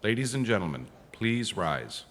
Ladies and gentlemen, please rise.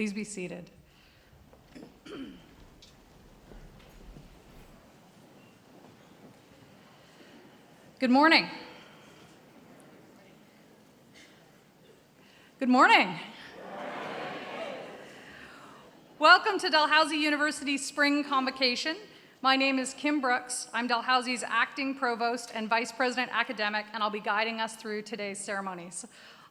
Please be seated. Good morning. Good morning. Welcome to Dalhousie University's Spring Convocation. My name is Kim Brooks. I'm Dalhousie's acting provost and vice president academic, and I'll be guiding us through today's ceremonies.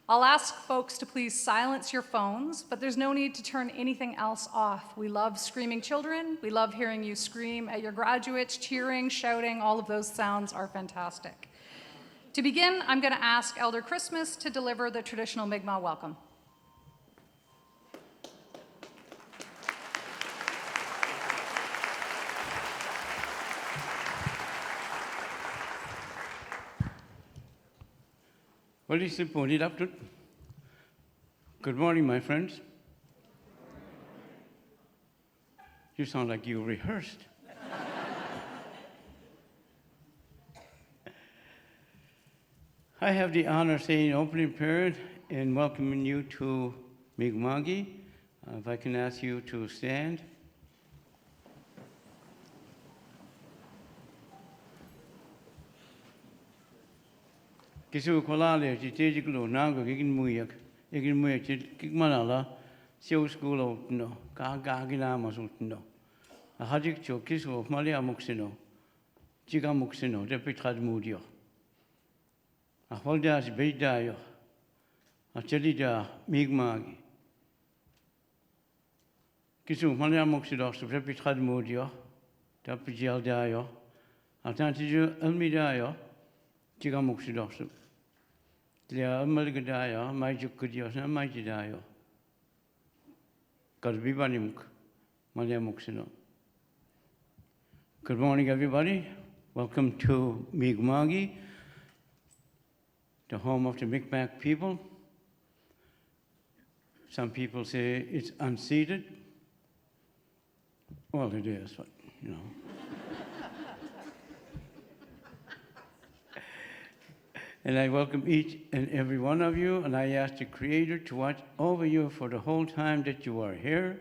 I'll ask folks to please silence your phones, but there's no need to turn anything else off. We love screaming children. We love hearing you scream at your graduates, cheering, shouting. All of those sounds are fantastic. To begin, I'm going to ask Elder Christmas to deliver the traditional Mi'kmaq welcome. Good morning, my friends. You sound like you rehearsed. I have the honor of saying opening prayer and welcoming you to Mi'kmaq. If I can ask you to stand. Kisu kolale jitejiklo nango gigmuyak kigmanala show school no gagina masutno a hajik cho kisu malia muxino jiga muxino de pitrad mudio a holdas beidayo a chelida Mi'kmaq kisu malia muxido so de pitrad mudio da pijaldayo a tantiju almidayo jiga muxido so Lia Malgadaya, Majukudios, and Majidayo. Garbibanimuk, Maliamuxino. Good morning, everybody. Welcome to Mi'kmaq, the home of the Mi'kmaq people. Some people say it's unceded. Well, it is, but, you know. And I welcome each and every one of you, and I ask the Creator to watch over you for the whole time that you are here.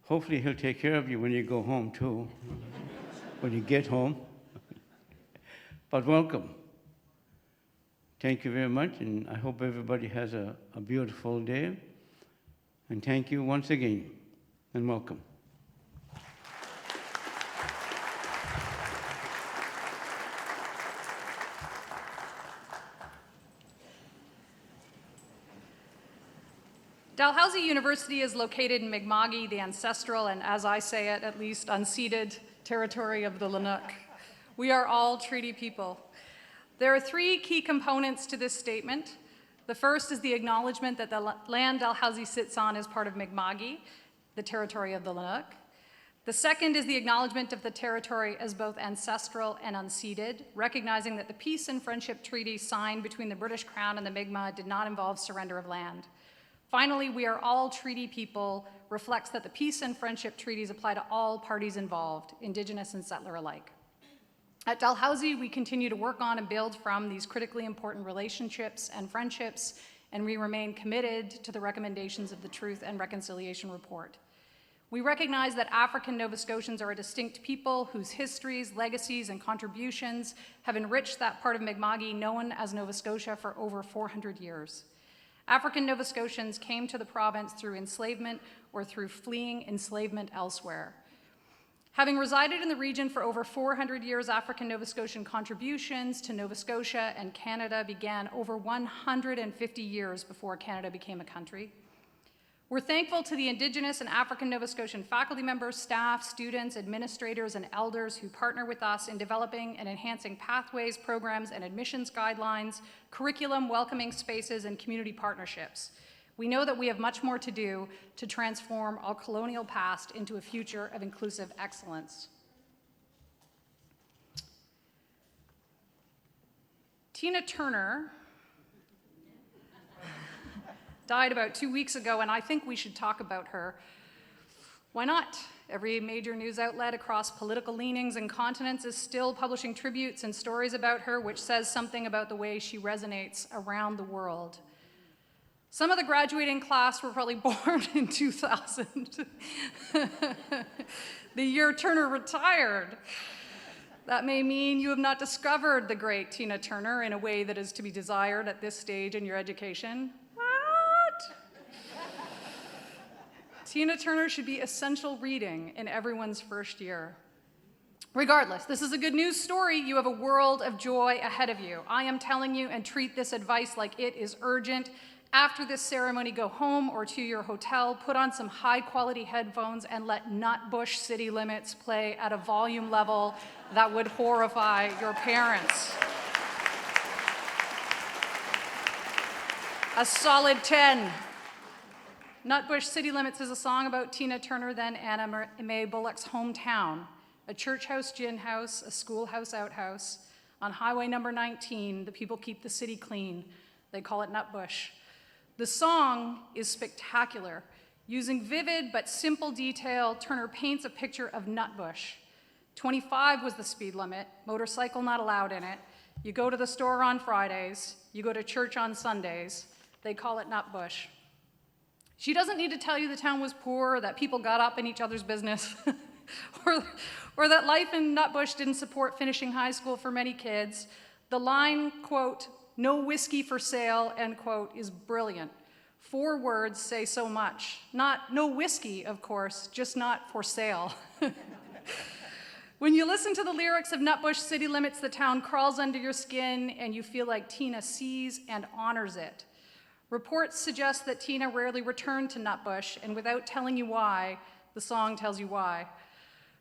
Hopefully He'll take care of you when you go home too, when you get home. But welcome. Thank you very much, and I hope everybody has a beautiful day. And thank you once again, and welcome. Dalhousie University is located in Mi'kmaq, the ancestral and, as I say it, at least unceded territory of the Lenape. We are all treaty people. There are three key components to this statement. The first is the acknowledgement that the land Dalhousie sits on is part of Mi'kmaq, the territory of the Lenape. The second is the acknowledgement of the territory as both ancestral and unceded, recognizing that the peace and friendship treaty signed between the British Crown and the Mi'kmaq did not involve surrender of land. Finally, we are all treaty people reflects that the peace and friendship treaties apply to all parties involved, Indigenous and settler alike. At Dalhousie, we continue to work on and build from these critically important relationships and friendships, and we remain committed to the recommendations of the Truth and Reconciliation Report. We recognize that African Nova Scotians are a distinct people whose histories, legacies, and contributions have enriched that part of Mi'kmaq known as Nova Scotia for over 400 years. African Nova Scotians came to the province through enslavement or through fleeing enslavement elsewhere. Having resided in the region for over 400 years, African Nova Scotian contributions to Nova Scotia and Canada began over 150 years before Canada became a country. We're thankful to the Indigenous and African Nova Scotian faculty members, staff, students, administrators, and elders who partner with us in developing and enhancing pathways, programs, and admissions guidelines, curriculum, welcoming spaces, and community partnerships. We know that we have much more to do to transform our colonial past into a future of inclusive excellence. Tina Turner died about 2 weeks ago, and I think we should talk about her. Why not? Every major news outlet across political leanings and continents is still publishing tributes and stories about her, which says something about the way she resonates around the world. Some of the graduating class were probably born in 2000, the year Turner retired. That may mean you have not discovered the great Tina Turner in a way that is to be desired at this stage in your education. What? Tina Turner should be essential reading in everyone's first year. Regardless, this is a good news story. You have a world of joy ahead of you. I am telling you, and treat this advice like it is urgent. After this ceremony, go home or to your hotel, put on some high-quality headphones, and let Nutbush City Limits play at a volume level that would horrify your parents. A solid 10. Nutbush City Limits is a song about Tina Turner, then Anna Mae Bullock's hometown, a church house, gin house, a schoolhouse outhouse. On Highway number 19, the people keep the city clean. They call it Nutbush. The song is spectacular. Using vivid but simple detail, Turner paints a picture of Nutbush. 25 was the speed limit, motorcycle not allowed in it. You go to the store on Fridays, you go to church on Sundays. They call it Nutbush. She doesn't need to tell you the town was poor, or that people got up in each other's business, or that life in Nutbush didn't support finishing high school for many kids. The line, quote, "No whiskey for sale," end quote, is brilliant. 4 words say so much. Not no whiskey, of course, just not for sale. When you listen to the lyrics of Nutbush City Limits, the town crawls under your skin and you feel like Tina sees and honors it. Reports suggest that Tina rarely returned to Nutbush, and without telling you why, the song tells you why.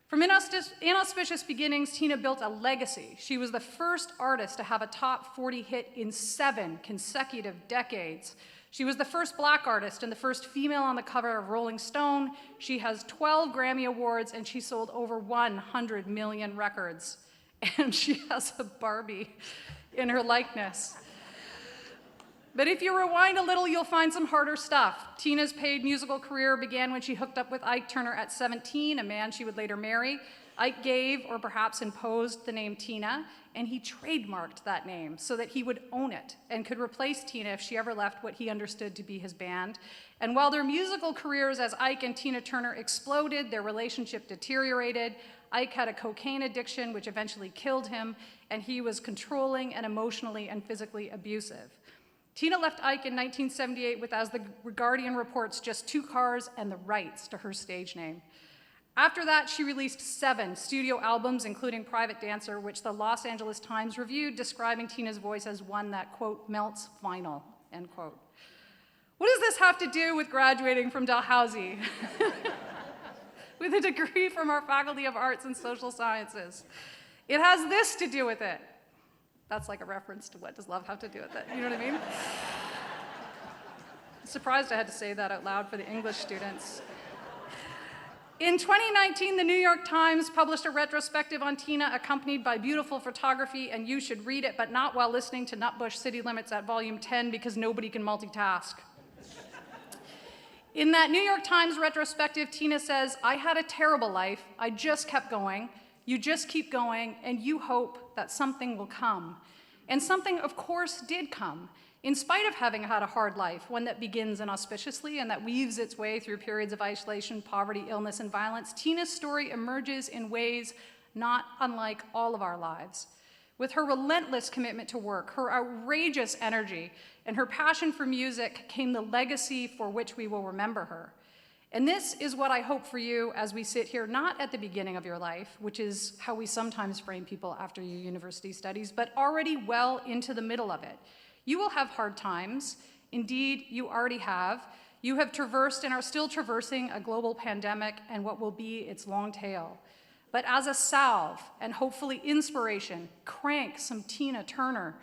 From inauspicious beginnings, Tina built a legacy. She was the first artist to have a top 40 hit in 7 consecutive decades. She was the first Black artist and the first female on the cover of Rolling Stone. She has 12 Grammy Awards, and she sold over 100 million records. And she has a Barbie in her likeness. But if you rewind a little, you'll find some harder stuff. Tina's paid musical career began when she hooked up with Ike Turner at 17, a man she would later marry. Ike gave, or perhaps imposed, the name Tina, and he trademarked that name so that he would own it and could replace Tina if she ever left what he understood to be his band. And while their musical careers as Ike and Tina Turner exploded, their relationship deteriorated. Ike had a cocaine addiction, which eventually killed him, and he was controlling and emotionally and physically abusive. Tina left Ike in 1978 with, as the Guardian reports, just 2 cars and the rights to her stage name. After that, she released 7 studio albums, including Private Dancer, which the Los Angeles Times reviewed, describing Tina's voice as one that, quote, melts vinyl, end quote. What does this have to do with graduating from Dalhousie? With a degree from our Faculty of Arts and Social Sciences. It has this to do with it. That's like a reference to what does love have to do with it, you know what I mean? Surprised I had to say that out loud for the English students. In 2019, the New York Times published a retrospective on Tina accompanied by beautiful photography, and you should read it, but not while listening to Nutbush City Limits at volume 10 because nobody can multitask. In that New York Times retrospective, Tina says, "I had a terrible life. I just kept going. You just keep going, and you hope that something will come." And something, of course, did come. In spite of having had a hard life, one that begins inauspiciously and that weaves its way through periods of isolation, poverty, illness, and violence, Tina's story emerges in ways not unlike all of our lives. With her relentless commitment to work, her outrageous energy, and her passion for music came the legacy for which we will remember her. And this is what I hope for you as we sit here, not at the beginning of your life, which is how we sometimes frame people after your university studies, but already well into the middle of it. You will have hard times. Indeed, you already have. You have traversed and are still traversing a global pandemic and what will be its long tail. But as a salve and hopefully inspiration, crank some Tina Turner.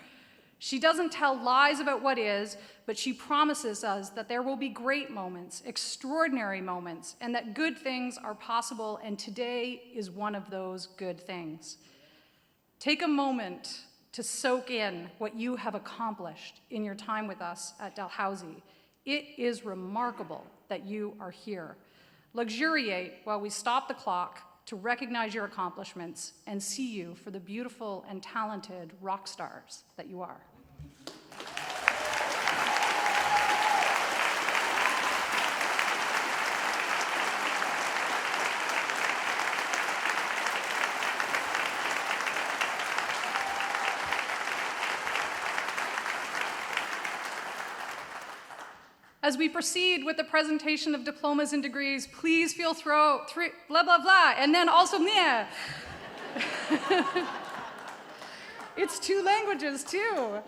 She doesn't tell lies about what is, but she promises us that there will be great moments, extraordinary moments, and that good things are possible, and today is one of those good things. Take a moment to soak in what you have accomplished in your time with us at Dalhousie. It is remarkable that you are here. Luxuriate while we stop the clock to recognize your accomplishments and see you for the beautiful and talented rock stars that you are. As we proceed with the presentation of diplomas and degrees, please feel free, blah, blah, blah, and then also meh. It's 2 languages, too.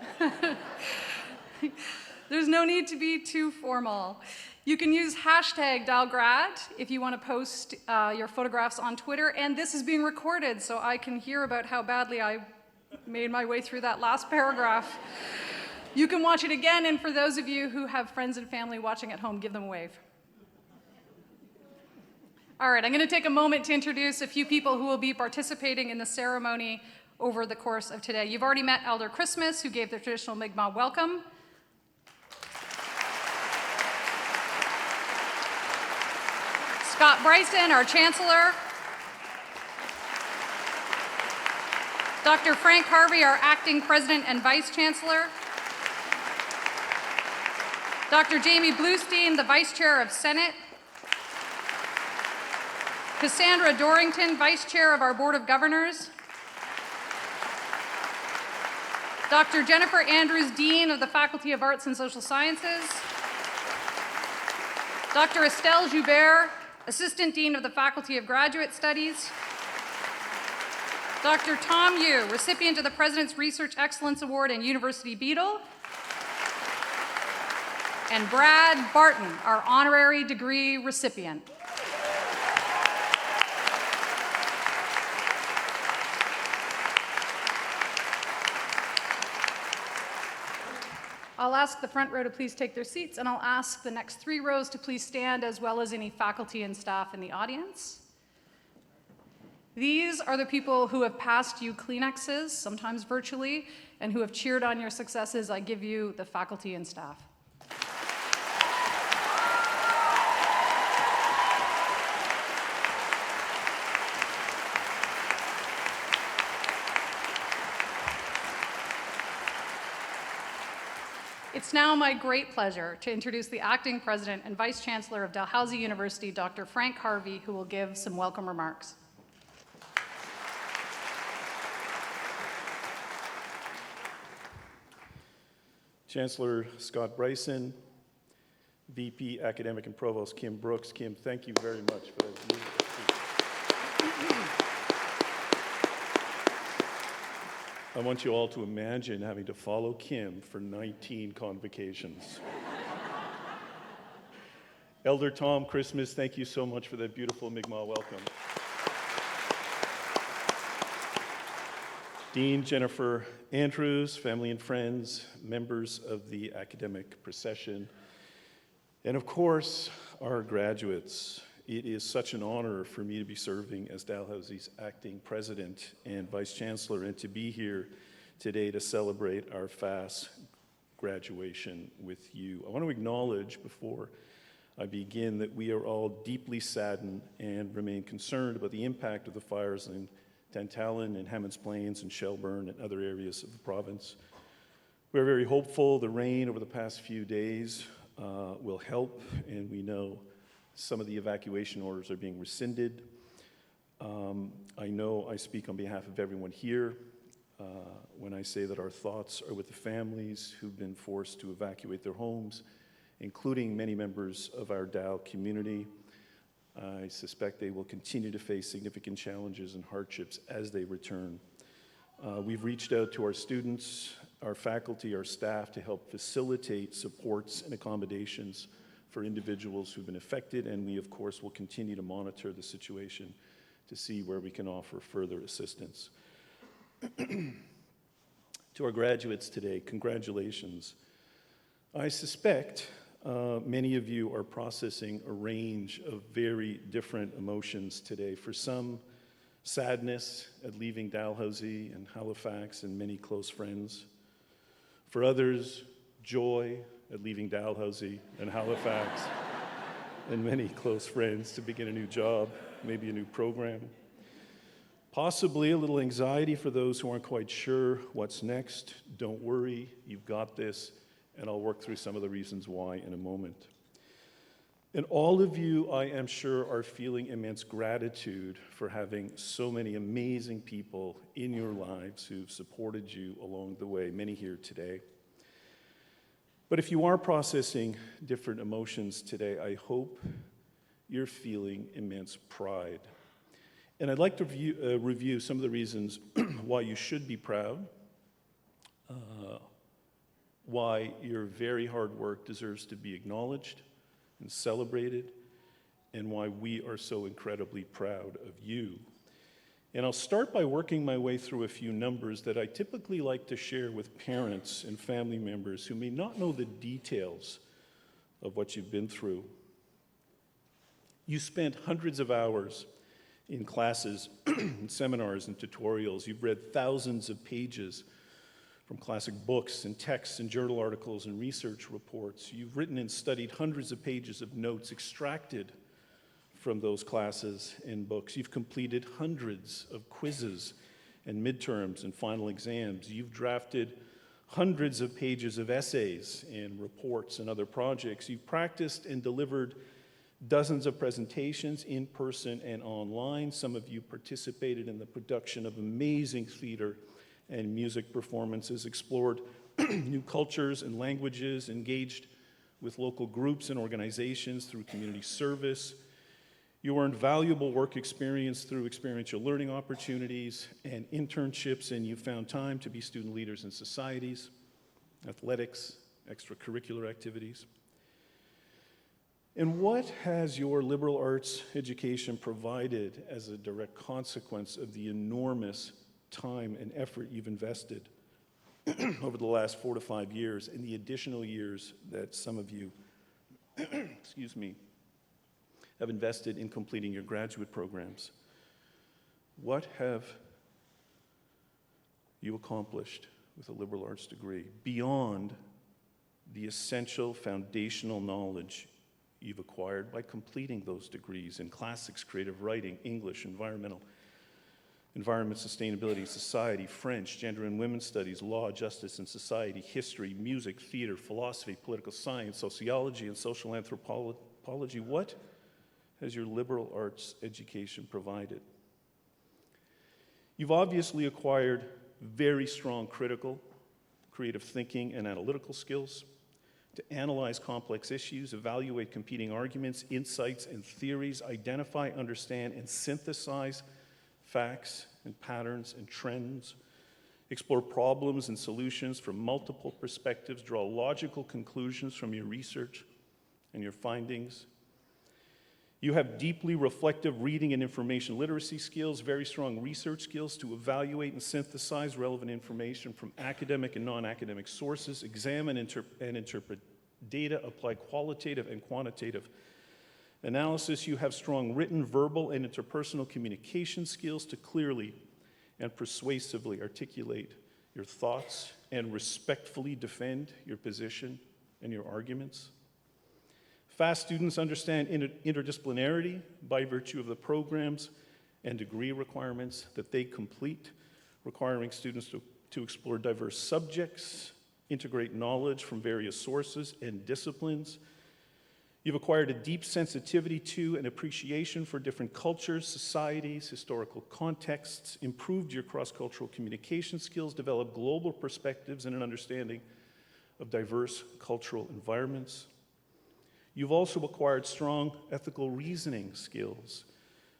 There's no need to be too formal. You can use hashtag #DalGrad if you want to post your photographs on Twitter, and this is being recorded so I can hear about how badly I made my way through that last paragraph. You can watch it again, and for those of you who have friends and family watching at home, give them a wave. All right, I'm going to take a moment to introduce a few people who will be participating in the ceremony over the course of today. You've already met Elder Christmas, who gave the traditional Mi'kmaq welcome. Scott Bryson, our Chancellor. Dr. Frank Harvey, our Acting President and Vice Chancellor. Dr. Jamie Bluestein, the Vice Chair of Senate. Cassandra Dorrington, Vice Chair of our Board of Governors. Dr. Jennifer Andrews, Dean of the Faculty of Arts and Social Sciences. Dr. Estelle Joubert, Assistant Dean of the Faculty of Graduate Studies. Dr. Tom Yu, recipient of the President's Research Excellence Award and University Beadle. And Brad Barton, our honorary degree recipient. I'll ask the front row to please take their seats, and I'll ask the next 3 rows to please stand, as well as any faculty and staff in the audience. These are the people who have passed you Kleenexes, sometimes virtually, and who have cheered on your successes. I give you the faculty and staff. It's now my great pleasure to introduce the Acting President and Vice Chancellor of Dalhousie University, Dr. Frank Harvey, who will give some welcome remarks. Chancellor Scott Bryson, VP Academic and Provost Kim Brooks. Kim, thank you very much for that beautiful speech. I want you all to imagine having to follow Kim for 19 convocations. Elder Tom Christmas, thank you so much for that beautiful Mi'kmaq welcome. Dean Jennifer Andrews, family and friends, members of the academic procession, and of course, our graduates. It is such an honor for me to be serving as Dalhousie's acting president and vice chancellor, and to be here today to celebrate our FAS graduation with you. I want to acknowledge before I begin that we are all deeply saddened and remain concerned about the impact of the fires in Tantallon and Hammonds Plains and Shelburne and other areas of the province. We're very hopeful the rain over the past few days will help, and we know some of the evacuation orders are being rescinded. I know I speak on behalf of everyone here when I say that our thoughts are with the families who've been forced to evacuate their homes, including many members of our Dal community. I suspect they will continue to face significant challenges and hardships as they return. We've reached out to our students, our faculty, our staff to help facilitate supports and accommodations for individuals who've been affected, and we, of course, will continue to monitor the situation to see where we can offer further assistance. To our graduates today, congratulations. I suspect many of you are processing a range of very different emotions today. For some, sadness at leaving Dalhousie and Halifax and many close friends. For others, joy at leaving Dalhousie and Halifax and many close friends to begin a new job, maybe a new program. Possibly a little anxiety for those who aren't quite sure what's next. Don't worry, you've got this, and I'll work through some of the reasons why in a moment. And all of you, I am sure, are feeling immense gratitude for having so many amazing people in your lives who've supported you along the way, many here today. But if you are processing different emotions today, I hope you're feeling immense pride. And I'd like to review some of the reasons why you should be proud, why your very hard work deserves to be acknowledged and celebrated, and why we are so incredibly proud of you. And I'll start by working my way through a few numbers that I typically like to share with parents and family members who may not know the details of what you've been through. You spent hundreds of hours in classes, and seminars, and tutorials. You've read thousands of pages from classic books and texts and journal articles and research reports. You've written and studied hundreds of pages of notes extracted from those classes and books. You've completed hundreds of quizzes and midterms and final exams. You've drafted hundreds of pages of essays and reports and other projects. You've practiced and delivered dozens of presentations in person and online. Some of you participated in the production of amazing theater and music performances, explored new cultures and languages, engaged with local groups and organizations through community service. You earned valuable work experience through experiential learning opportunities and internships, and you found time to be student leaders in societies, athletics, extracurricular activities. And what has your liberal arts education provided as a direct consequence of the enormous time and effort you've invested over the last 4 to 5 years and the additional years that some of you, excuse me, have invested in completing your graduate programs? What have you accomplished with a liberal arts degree beyond the essential foundational knowledge you've acquired by completing those degrees in classics, creative writing, English, environment, sustainability, society, French, gender and women's studies, law, justice and society, history, music, theater, philosophy, political science, sociology, and social anthropology? What has your liberal arts education provided? You've obviously acquired very strong critical, creative thinking and analytical skills to analyze complex issues, evaluate competing arguments, insights, and theories, identify, understand, and synthesize facts and patterns and trends, explore problems and solutions from multiple perspectives, draw logical conclusions from your research and your findings. You have deeply reflective reading and information literacy skills, very strong research skills to evaluate and synthesize relevant information from academic and non-academic sources, examine and interpret data, apply qualitative and quantitative analysis. You have strong written, verbal, and interpersonal communication skills to clearly and persuasively articulate your thoughts and respectfully defend your position and your arguments. Fast students understand interdisciplinarity by virtue of the programs and degree requirements that they complete, requiring students to explore diverse subjects, integrate knowledge from various sources and disciplines. You've acquired a deep sensitivity to and appreciation for different cultures, societies, historical contexts, improved your cross-cultural communication skills, developed global perspectives and an understanding of diverse cultural environments. You've also acquired strong ethical reasoning skills.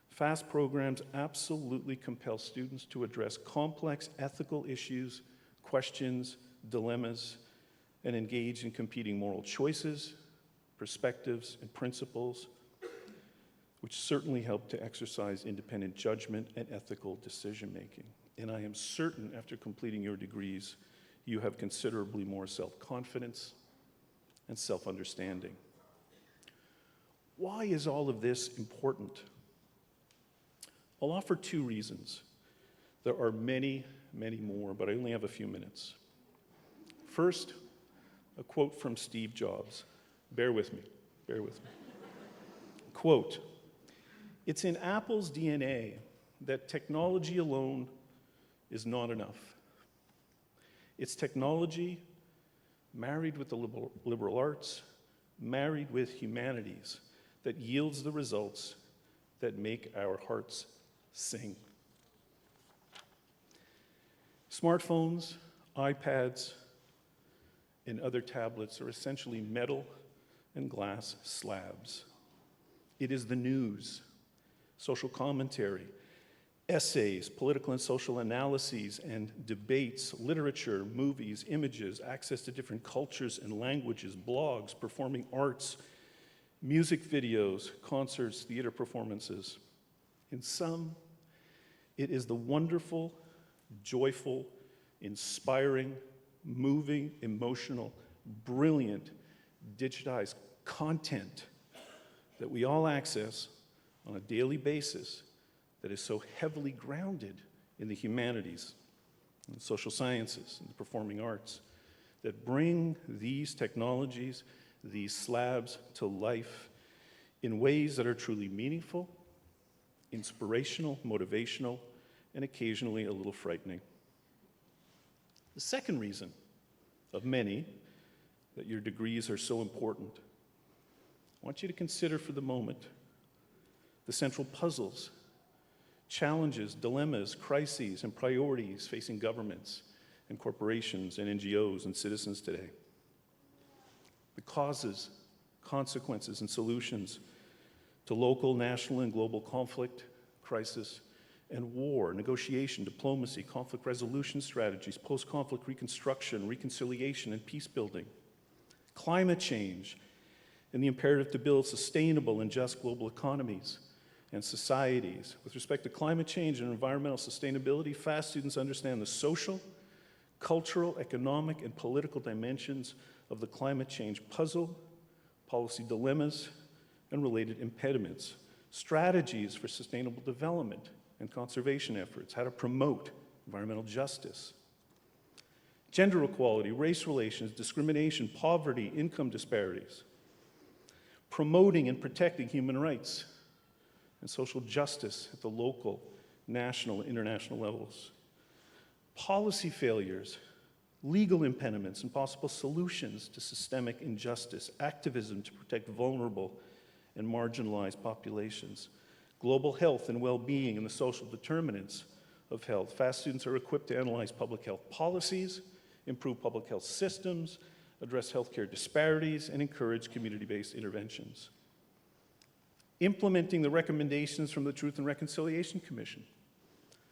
FAST programs absolutely compel students to address complex ethical issues, questions, dilemmas, and engage in competing moral choices, perspectives, and principles, which certainly help to exercise independent judgment and ethical decision-making. And I am certain after completing your degrees, you have considerably more self-confidence and self-understanding. Why is all of this important? I'll offer 2 reasons. There are many, many more, but I only have a few minutes. First, a quote from Steve Jobs. Bear with me. Quote, "It's in Apple's DNA that technology alone is not enough. It's technology married with the liberal arts, married with humanities, that yields the results that make our hearts sing." Smartphones, iPads, and other tablets are essentially metal and glass slabs. It is the news, social commentary, essays, political and social analyses and debates, literature, movies, images, access to different cultures and languages, blogs, performing arts, music videos, concerts, theater performances. In sum, it is the wonderful, joyful, inspiring, moving, emotional, brilliant, digitized content that we all access on a daily basis that is so heavily grounded in the humanities, in the social sciences, and the performing arts, that bring these technologies, these slabs to life in ways that are truly meaningful, inspirational, motivational, and occasionally a little frightening. The second reason of many that your degrees are so important, I want you to consider for the moment the central puzzles, challenges, dilemmas, crises, and priorities facing governments and corporations and NGOs and citizens today. The causes, consequences, and solutions to local, national, and global conflict, crisis, and war, negotiation, diplomacy, conflict resolution strategies, post-conflict reconstruction, reconciliation, and peace building, climate change, and the imperative to build sustainable and just global economies and societies. With respect to climate change and environmental sustainability, FAST students understand the social, cultural, economic, and political dimensions of the climate change puzzle, policy dilemmas, and related impediments, strategies for sustainable development and conservation efforts, how to promote environmental justice, gender equality, race relations, discrimination, poverty, income disparities, promoting and protecting human rights and social justice at the local, national, and international levels, policy failures, legal impediments, and possible solutions to systemic injustice, activism to protect vulnerable and marginalized populations, global health and well-being, and the social determinants of health. FAST students are equipped to analyze public health policies, improve public health systems, address healthcare disparities, and encourage community-based interventions. Implementing the recommendations from the Truth and Reconciliation Commission,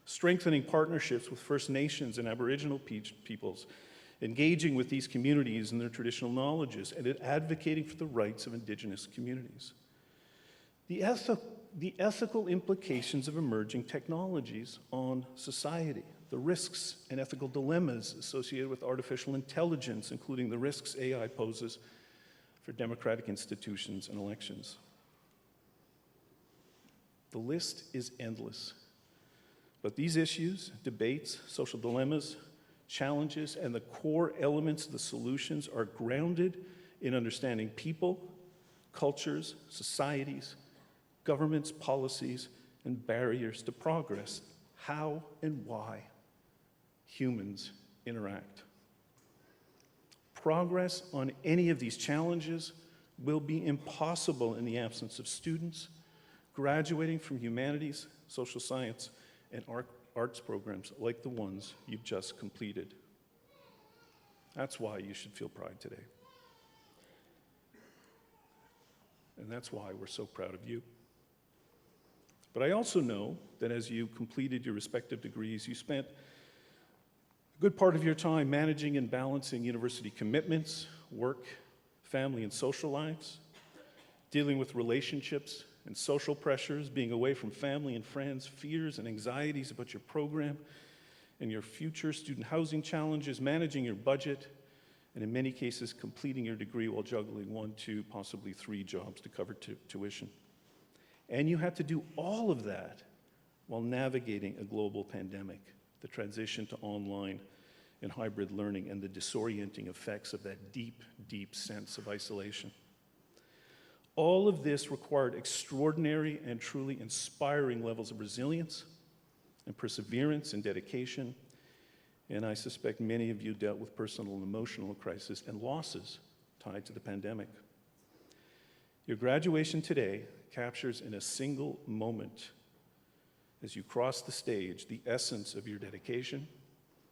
strengthening partnerships with First Nations and Aboriginal peoples, engaging with these communities and their traditional knowledges, and advocating for the rights of Indigenous communities. The ethical implications of emerging technologies on society, the risks and ethical dilemmas associated with artificial intelligence, including the risks AI poses for democratic institutions and elections. The list is endless. But these issues, debates, social dilemmas, challenges, and the core elements of the solutions are grounded in understanding people, cultures, societies, governments, policies, and barriers to progress, how and why humans interact. Progress on any of these challenges will be impossible in the absence of students graduating from humanities, social science, and arts programs like the ones you've just completed. That's why you should feel pride today. And that's why we're so proud of you. But I also know that as you completed your respective degrees, you spent a good part of your time managing and balancing university commitments, work, family, and social lives, dealing with relationships and social pressures, being away from family and friends, fears and anxieties about your program and your future, student housing challenges, managing your budget, and in many cases, completing your degree while juggling 1, 2, possibly 3 jobs to cover tuition. And you had to do all of that while navigating a global pandemic, the transition to online and hybrid learning, and the disorienting effects of that deep, deep sense of isolation. All of this required extraordinary and truly inspiring levels of resilience and perseverance and dedication. And I suspect many of you dealt with personal and emotional crises and losses tied to the pandemic. Your graduation today captures in a single moment, as you cross the stage, the essence of your dedication,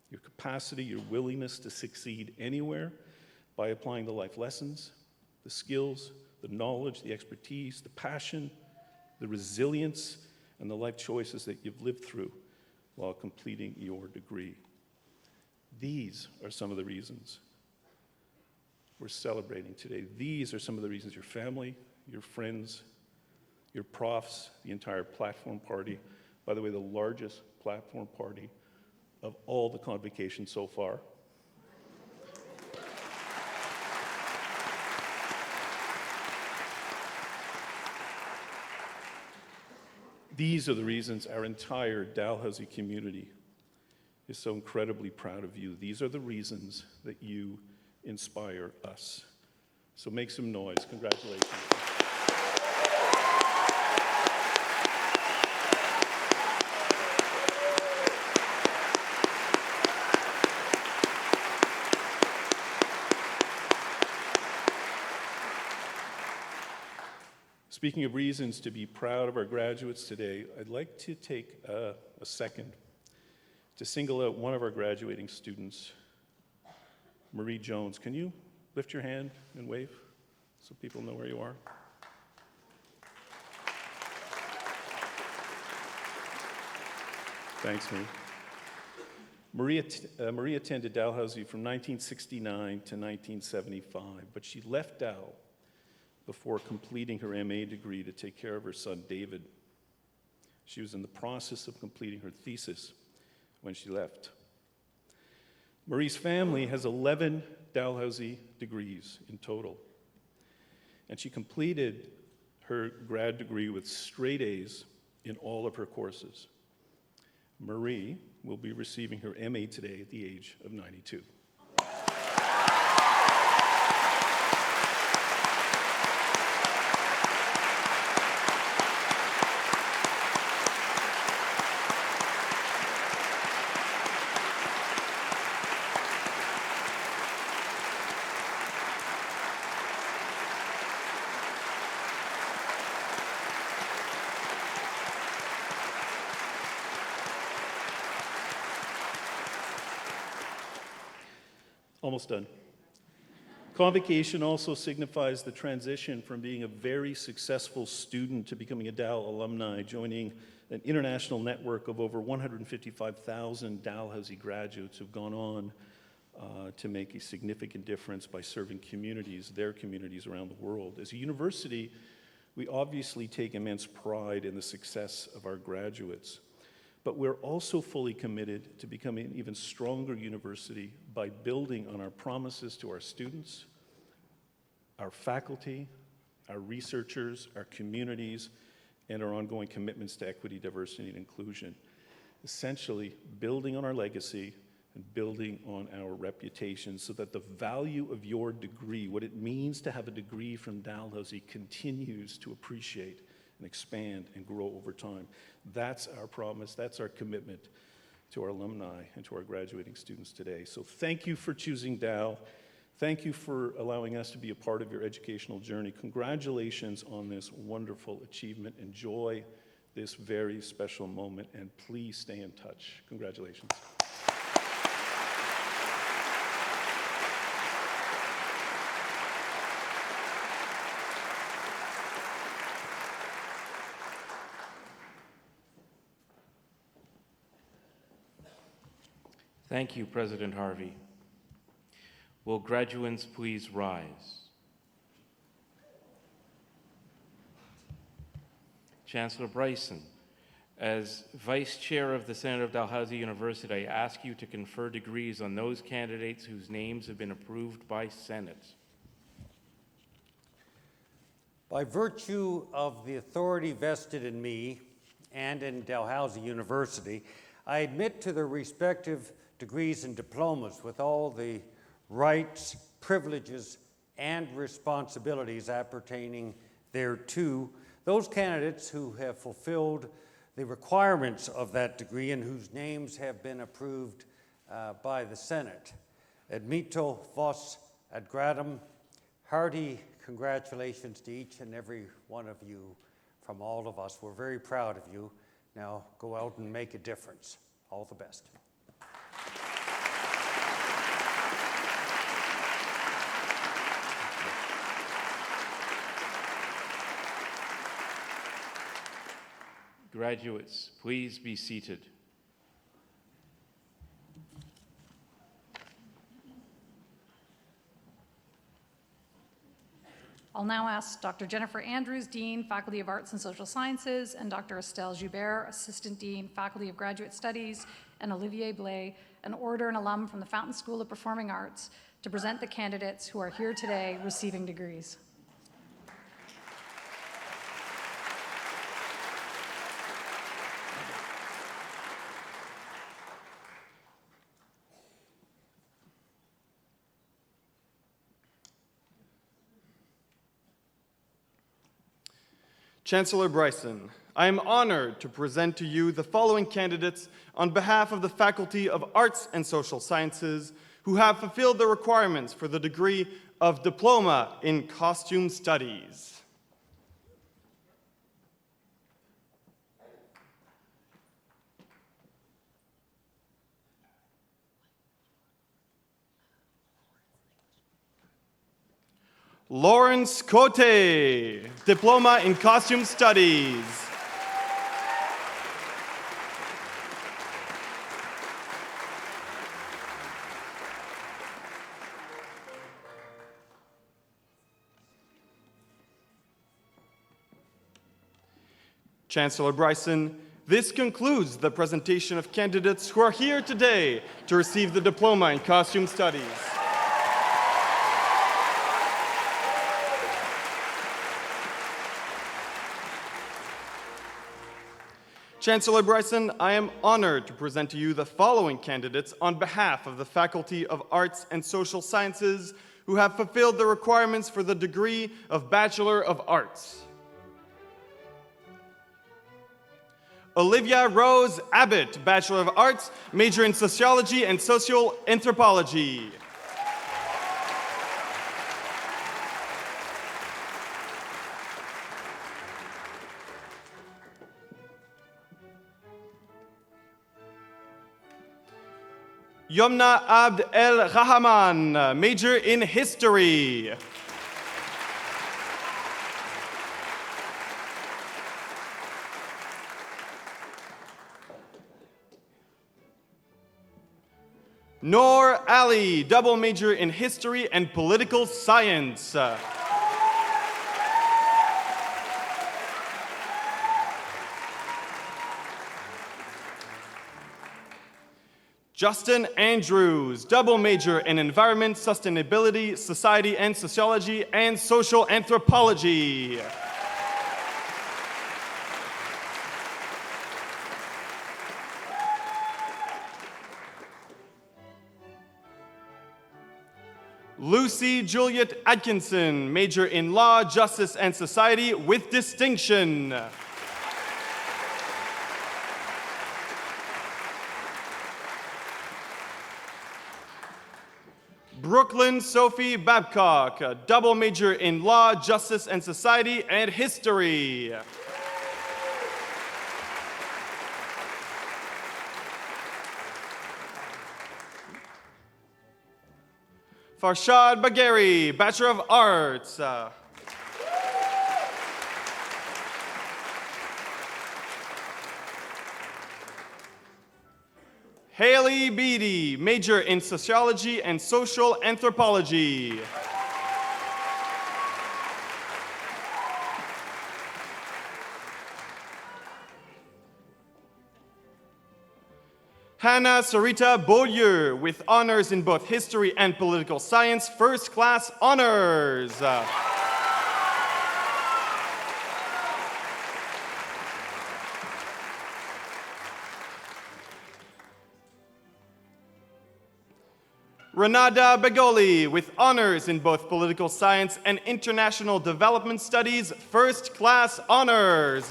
your capacity, your willingness to succeed anywhere, by applying the life lessons, the skills, the knowledge, the expertise, the passion, the resilience, and the life choices that you've lived through while completing your degree. These are some of the reasons we're celebrating today. These are some of the reasons your family, your friends, your profs, the entire platform party, by the way, the largest platform party of all the convocations so far. These are the reasons our entire Dalhousie community is so incredibly proud of you. These are the reasons that you inspire us. So make some noise. Congratulations. Speaking of reasons to be proud of our graduates today, I'd like to take a second to single out one of our graduating students, Marie Jones. Can you lift your hand and wave so people know where you are? Thanks, Marie. Marie attended Dalhousie from 1969 to 1975, but she left Dal before completing her MA degree to take care of her son, David. She was in the process of completing her thesis when she left. Marie's family has 11 Dalhousie degrees in total, and she completed her grad degree with straight A's in all of her courses. Marie will be receiving her MA today at the age of 92. Almost done. Convocation also signifies the transition from being a very successful student to becoming a Dal alumni, joining an international network of over 155,000 Dalhousie graduates who've gone on to make a significant difference by serving communities, their communities around the world. As a university, we obviously take immense pride in the success of our graduates. But we're also fully committed to becoming an even stronger university by building on our promises to our students, our faculty, our researchers, our communities, and our ongoing commitments to equity, diversity, and inclusion. Essentially, building on our legacy and building on our reputation so that the value of your degree, what it means to have a degree from Dalhousie, continues to appreciate and expand and grow over time. That's our promise, that's our commitment to our alumni and to our graduating students today. So thank you for choosing Dal. Thank you for allowing us to be a part of your educational journey. Congratulations on this wonderful achievement. Enjoy this very special moment, and please stay in touch. Congratulations. Thank you, President Harvey. Will graduates please rise? Chancellor Bryson, as Vice Chair of the Senate of Dalhousie University, I ask you to confer degrees on those candidates whose names have been approved by Senate. By virtue of the authority vested in me and in Dalhousie University, I admit to their respective degrees and diplomas with all the rights, privileges, and responsibilities appertaining thereto. Those candidates who have fulfilled the requirements of that degree and whose names have been approved by the Senate. Admito vos ad gradum. Hearty congratulations to each and every one of you from all of us. We're very proud of you. Now go out and make a difference. All the best. Graduates, please be seated. I'll now ask Dr. Jennifer Andrews, Dean, Faculty of Arts and Social Sciences, and Dr. Estelle Joubert, Assistant Dean, Faculty of Graduate Studies, and Olivier Blais, an orator and alum from the Fountain School of Performing Arts, to present the candidates who are here today receiving degrees. Chancellor Bryson, I am honored to present to you the following candidates on behalf of the Faculty of Arts and Social Sciences who have fulfilled the requirements for the degree of Diploma in Costume Studies. Lawrence Cote, Diploma in Costume Studies. Chancellor Bryson, this concludes the presentation of candidates who are here today to receive the Diploma in Costume Studies. Chancellor Bryson, I am honored to present to you the following candidates on behalf of the Faculty of Arts and Social Sciences who have fulfilled the requirements for the degree of Bachelor of Arts. Olivia Rose Abbott, Bachelor of Arts, major in Sociology and Social Anthropology. Yomna Abd El Rahman, major in History. Noor Ali, double major in History and Political Science. Justin Andrews, double major in Environment, Sustainability, Society and Sociology, and Social Anthropology. Lucy Juliet Atkinson, major in Law, Justice, and Society with distinction. Brooklyn Sophie Babcock, a double major in Law, Justice, and Society, and History. Farshad Bagheri, Bachelor of Arts. Haley Beatty, major in Sociology and Social Anthropology. Hannah Sarita Beaulieu, with honors in both History and Political Science, first-class honors. Renada Begoli, with honors in both Political Science and International Development Studies, first-class honors.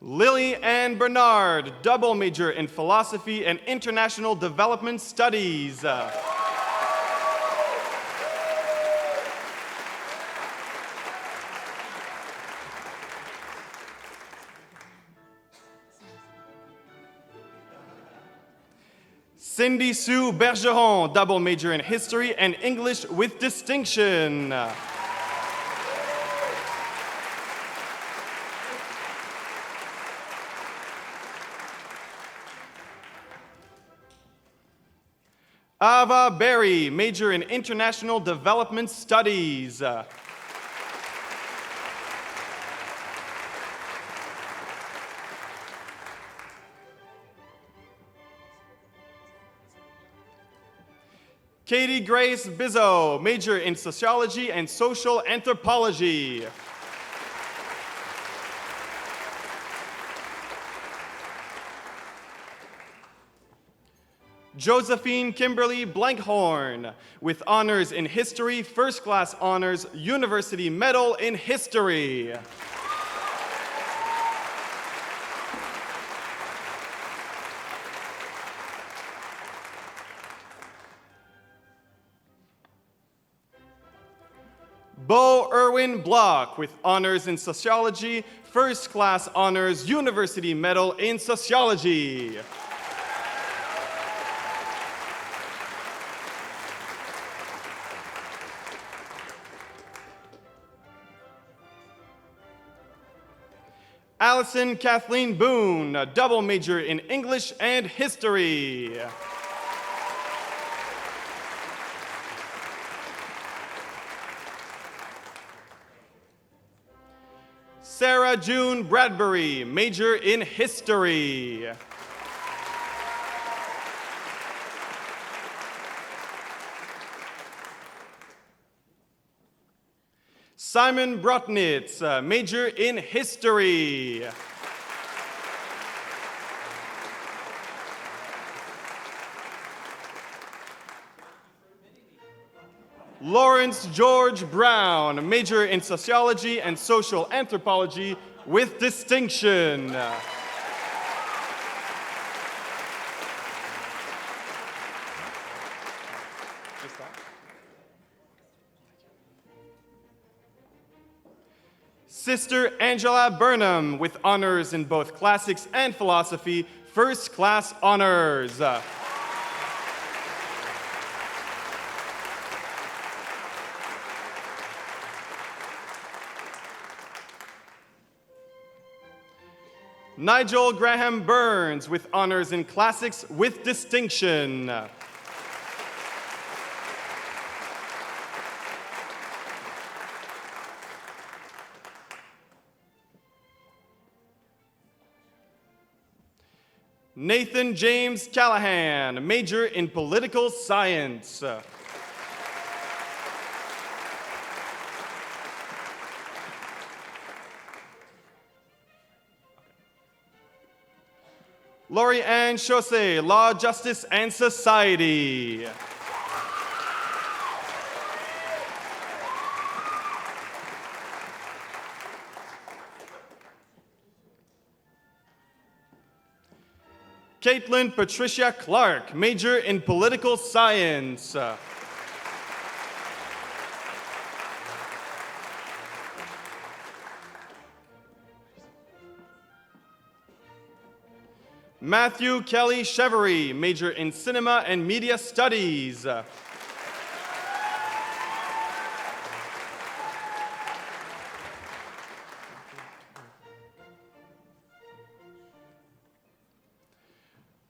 Lily Ann Bernard, double major in Philosophy and International Development Studies. Cindy Sue Bergeron, double major in history and English with distinction. Ava Berry, major in international development studies. Katie Grace Bizzo, major in sociology and social anthropology. Josephine Kimberly Blankhorn, with honors in history, first class honors, University Medal in History. Bo Erwin Block, with honors in sociology, first class honors, University Medal in Sociology. Allison Kathleen Boone, a double major in English and History. Sarah June Bradbury, major in History. Simon Brotnitz, major in History. Lawrence George Brown, major in Sociology and Social Anthropology with distinction. Sister Angela Burnham, with honors in both classics and philosophy, first class honors. Nigel Graham Burns, with honors in classics with distinction. Nathan James Callahan, major in political science. Laurie Ann Chaussee, Law, Justice, and Society. Caitlin Patricia Clark, major in political science. Matthew Kelly Chevery, major in cinema and media studies.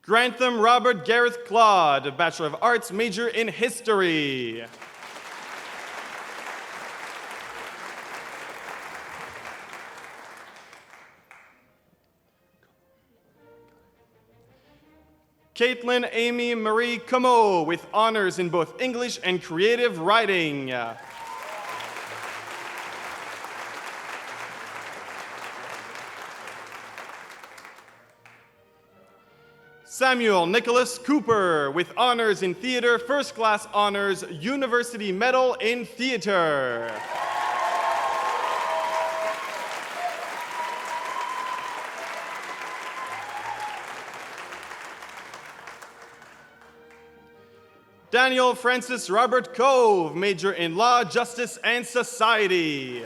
Grantham Robert Gareth Claude, Bachelor of Arts, major in history. Caitlin Amy Marie Comeau, with honors in both English and creative writing. Samuel Nicholas Cooper, with honors in theater, first class honors, University Medal in Theater. Daniel Francis Robert Cove, major in Law, Justice, and Society.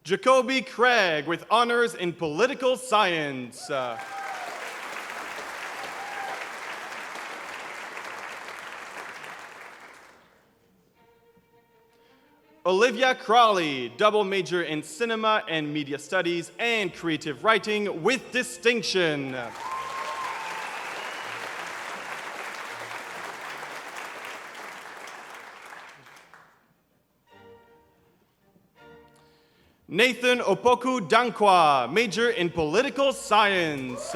Jacoby Craig with honors in political science. Olivia Crawley, double major in cinema and media studies and creative writing with distinction. Nathan Opoku Dankwa, major in political science.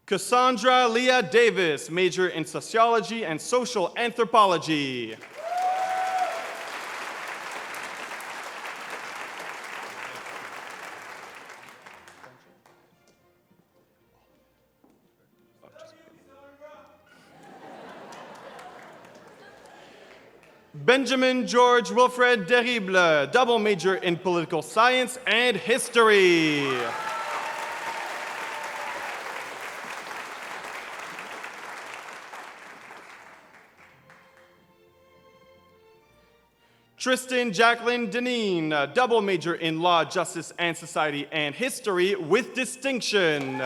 Cassandra Leah Davis, major in sociology and social anthropology. Benjamin George Wilfred Derrible, double major in political science and history. Tristan Jacqueline Deneen, double major in law, justice, and society and history with distinction.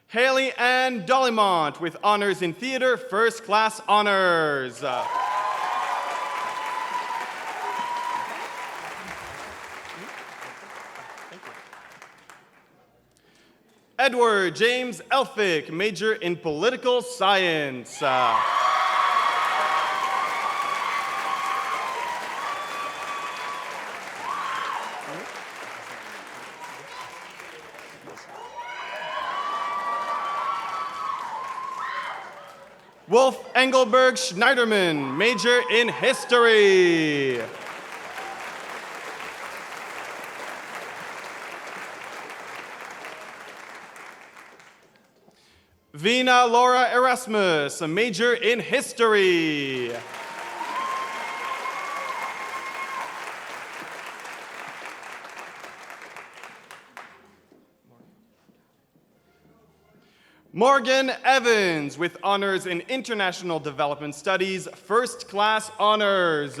Haley Ann Dollymont with honors in theater, first class honors. Edward James Elphick, major in political science. Wolf Engelberg Schneiderman, major in history. Vina Laura Erasmus, a major in history. Morgan Evans with honors in international development studies, first class honors.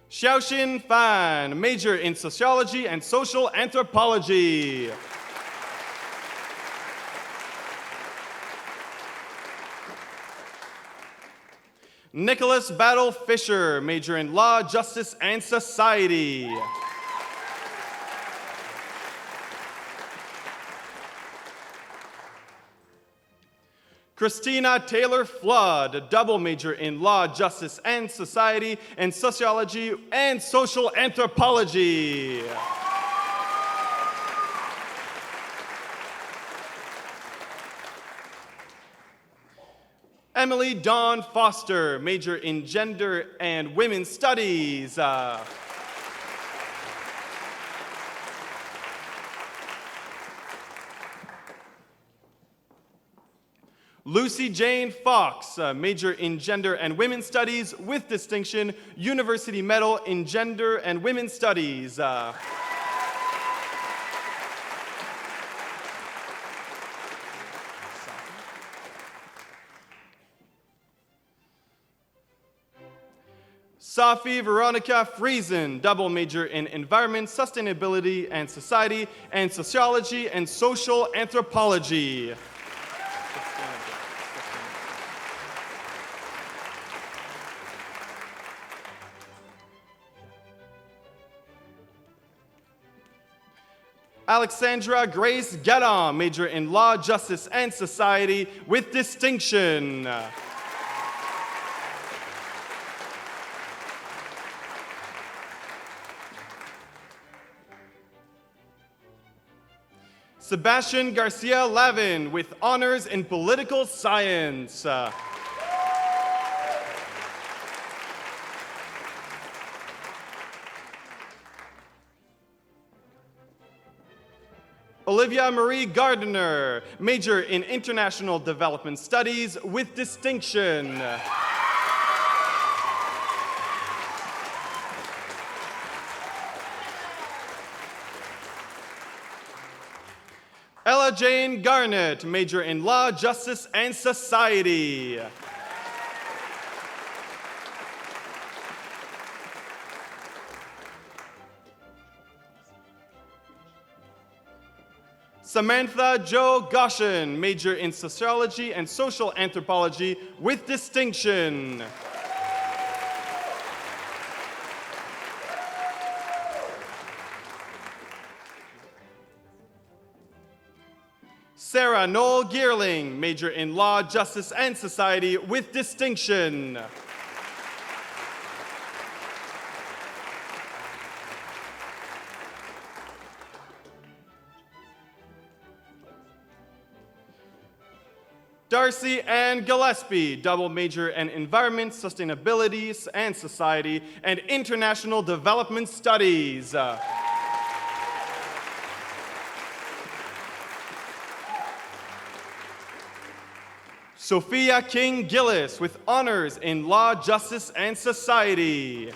Xiaoxin Fan, major in sociology and social anthropology. Nicholas Battle Fisher, major in law, justice, and society. Christina Taylor Flood, a double major in law, justice, and society, and sociology and social anthropology. Emily Dawn Foster, major in gender and women's studies. Lucy Jane Fox, major in gender and women's studies with distinction, University Medal in gender and women's studies. Safi Veronica Friesen, double major in environment, sustainability, and society, and sociology and social anthropology. Alexandra Grace Gedon, major in law, justice, and society with distinction. Sebastian Garcia Lavin with honors in political science. Olivia Marie Gardner, major in International Development Studies with distinction. Ella Jane Garnett, major in Law, Justice, and Society. Samantha Jo Goshen, major in Sociology and Social Anthropology with distinction. Sarah Noel Geerling, major in Law, Justice, and Society with distinction. Darcy Ann Gillespie, double major in Environment, Sustainability, and Society, and International Development Studies. Sophia King Gillis, with honors in Law, Justice, and Society.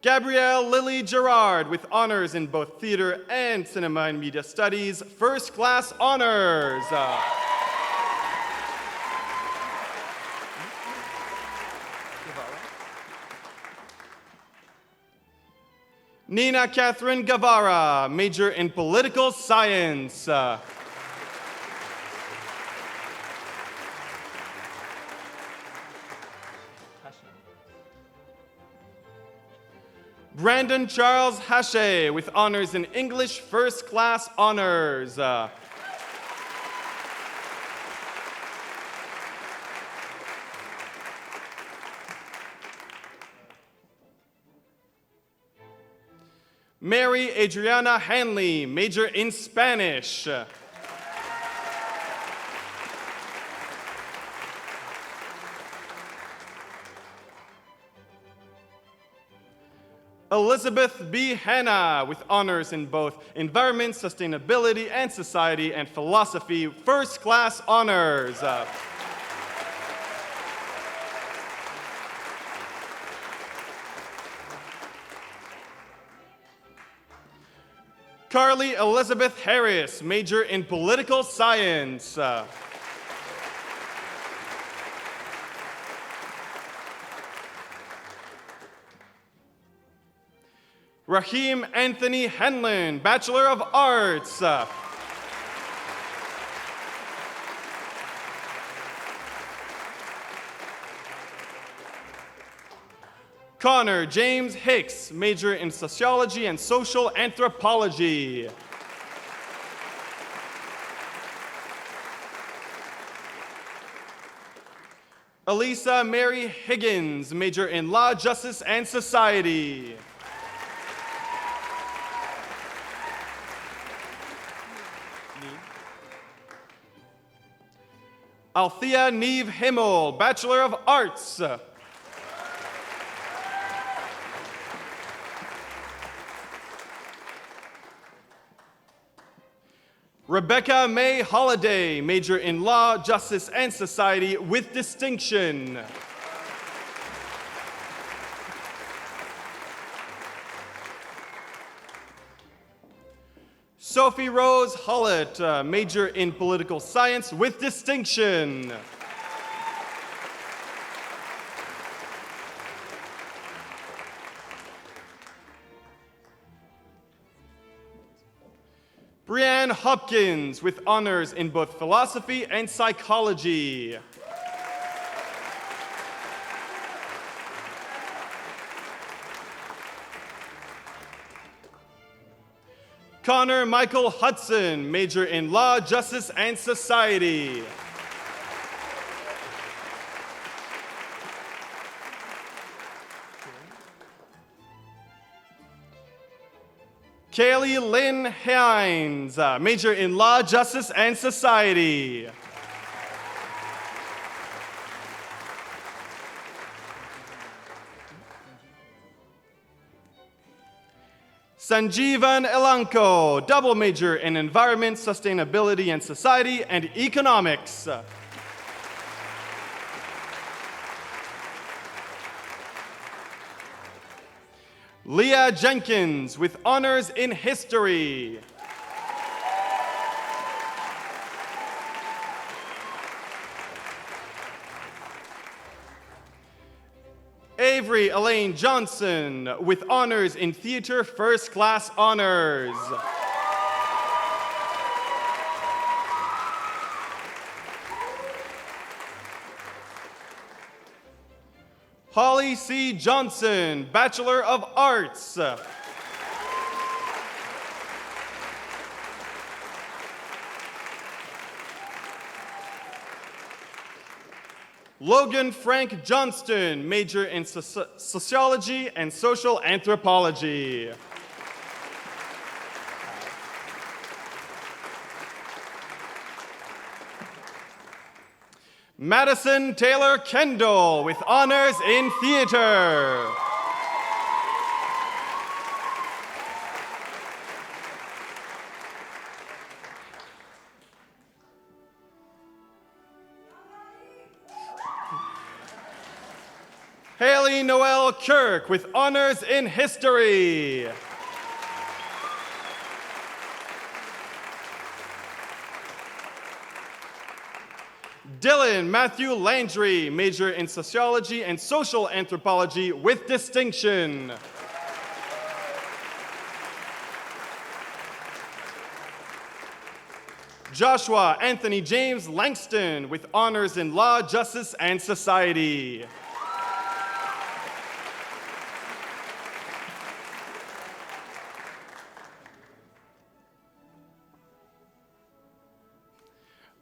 Gabrielle Lily Gerard, with honors in both theater and cinema and media studies, first class honors. Nina Catherine Guevara, major in political science. Brandon Charles Hache, with honors in English first class honors. Mary Adriana Hanley, major in Spanish. Elizabeth B. Hanna, with honors in both Environment, Sustainability, and Society, and Philosophy, first class honors. Carly Elizabeth Harris, major in Political Science. Raheem Anthony Henlon, Bachelor of Arts. Connor James Hicks, major in Sociology and Social Anthropology. Elisa Mary Higgins, major in Law, Justice, and Society. Althea Neve Himmel, Bachelor of Arts. Rebecca May Holliday, major in Law, Justice, and Society with distinction. Sophie Rose Hollett, major in Political Science with distinction. Brianne Hopkins, with honors in both philosophy and psychology. Connor Michael Hudson, major in Law, Justice, and Society. Kaylee Lynn Hines, major in Law, Justice, and Society. Sanjeevan Elanco, double major in Environment, Sustainability and Society and Economics. Leah Jenkins with honors in History. Avery Elaine Johnson with honors in Theater, First Class Honors. Holly C. Johnson, Bachelor of Arts. Logan Frank Johnston, major in Sociology and Social Anthropology. Madison Taylor Kendall with honors in theater. Haley Noel Kirk with honors in history. Dylan Matthew Landry, major in sociology and social anthropology with distinction. Joshua Anthony James Langston with honors in law, justice, and society.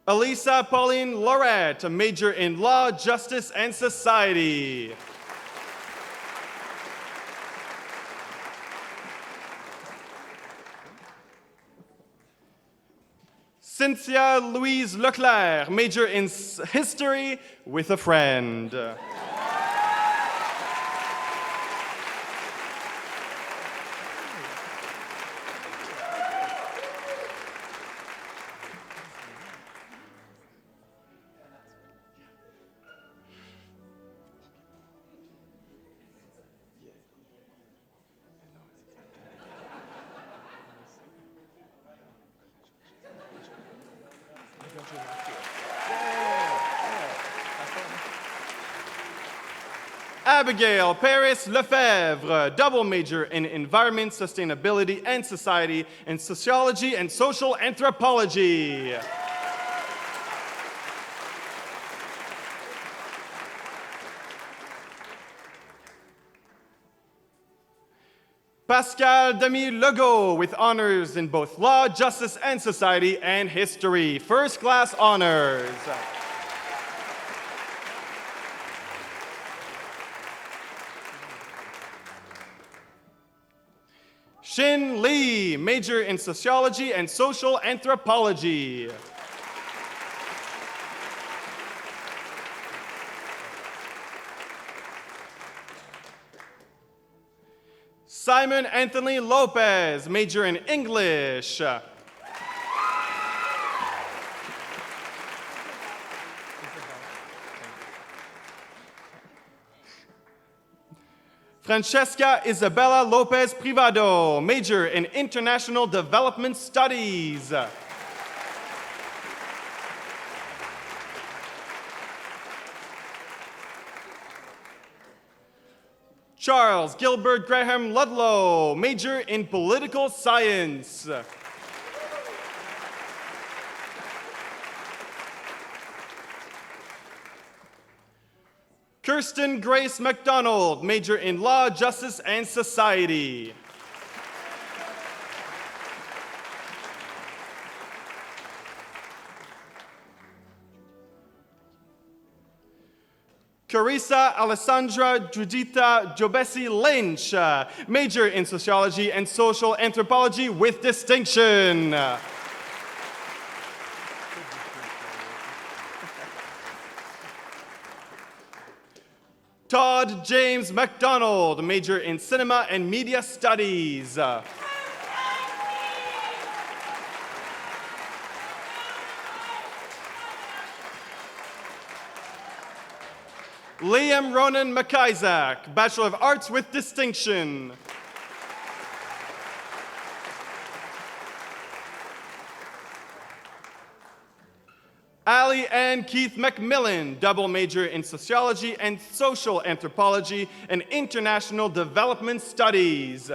Elisa Pauline Lorette, a major in law, justice, and society. Cynthia Louise Leclerc, major in history with a friend. Abigail Paris Lefebvre, double major in Environment, Sustainability, and Society, and Sociology and Social Anthropology. Pascal Demi Legault with honors in both law, justice, and society, and history. First class honors. Shin Lee, major in sociology and social anthropology. Simon Anthony Lopez, major in English. Francesca Isabella Lopez Privado, major in International Development Studies. Charles Gilbert Graham Ludlow, major in Political Science. Kirsten Grace McDonald, major in Law, Justice, and Society. Carissa Alessandra Judita Jobesi Lynch, major in Sociology and Social Anthropology with distinction. Todd James McDonald, major in Cinema and Media Studies. Liam Ronan McIsaac, Bachelor of Arts with distinction. Ali Ann Keith McMillan, double major in Sociology and Social Anthropology and International Development Studies.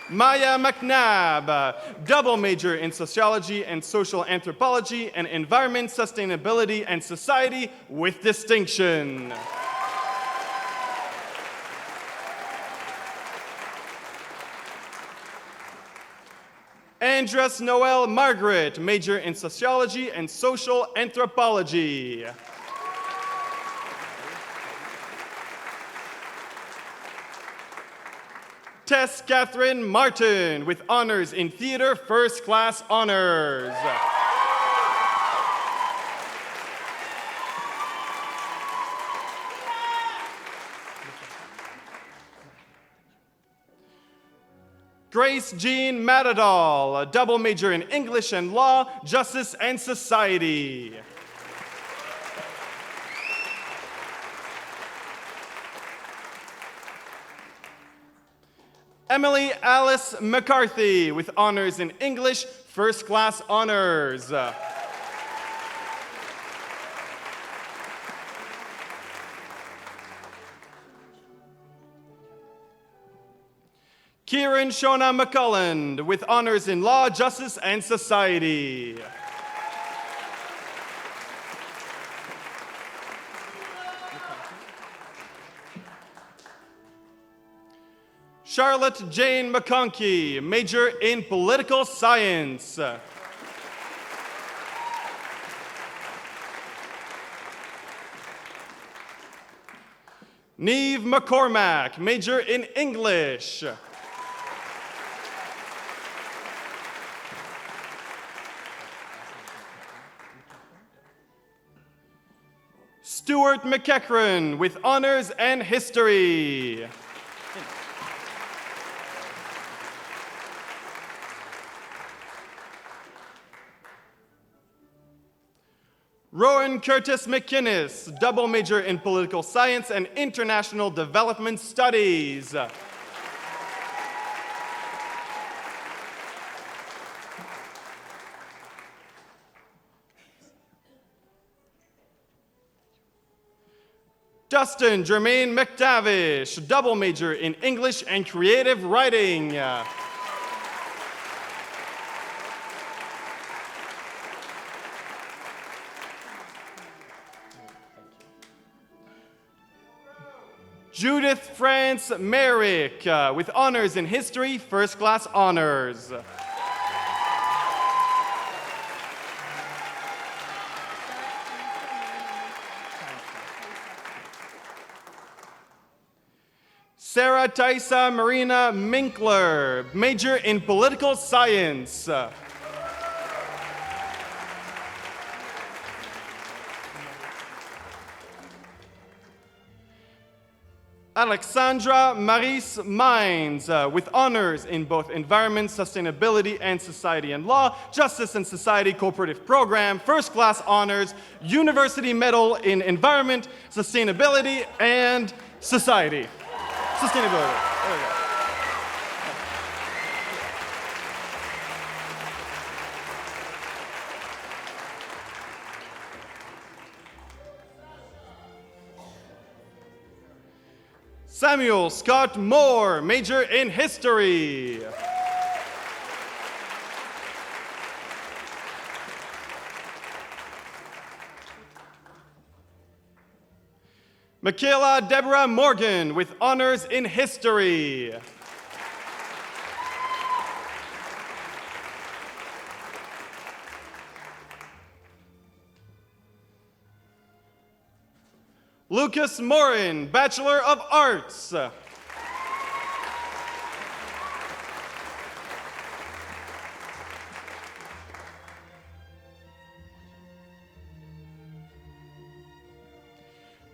Maya McNabb, double major in Sociology and Social Anthropology and Environment, Sustainability, and Society with distinction. Andres Noel Margaret, major in Sociology and Social Anthropology. Tess Catherine Martin, with honors in theater, first class honors. Grace Jean Matadal, a double major in English and Law, Justice and Society. Emily Alice McCarthy, with honors in English, first class honors. Kieran Shona McCullen, with honors in Law, Justice, and Society. Charlotte Jane McConkey, major in Political Science. Neve McCormack, major in English. Stuart McEachran, with honors and history. Rowan Curtis McInnes, double major in Political Science and International Development Studies. Dustin Jermaine McTavish, double major in English and Creative Writing. Judith France Merrick, with honors in History, first class honors. Sarah Taisa Marina Minkler, major in Political Science. Alexandra Maris Mines, with honors in both Environment, Sustainability, and Society and Law, Justice and Society Cooperative Program, first class honors, University Medal in Environment, Sustainability, and Society. Sustainability. There we go. Samuel Scott Moore, major in History. Michaela Deborah Morgan, with honors in History. Lucas Morin, Bachelor of Arts.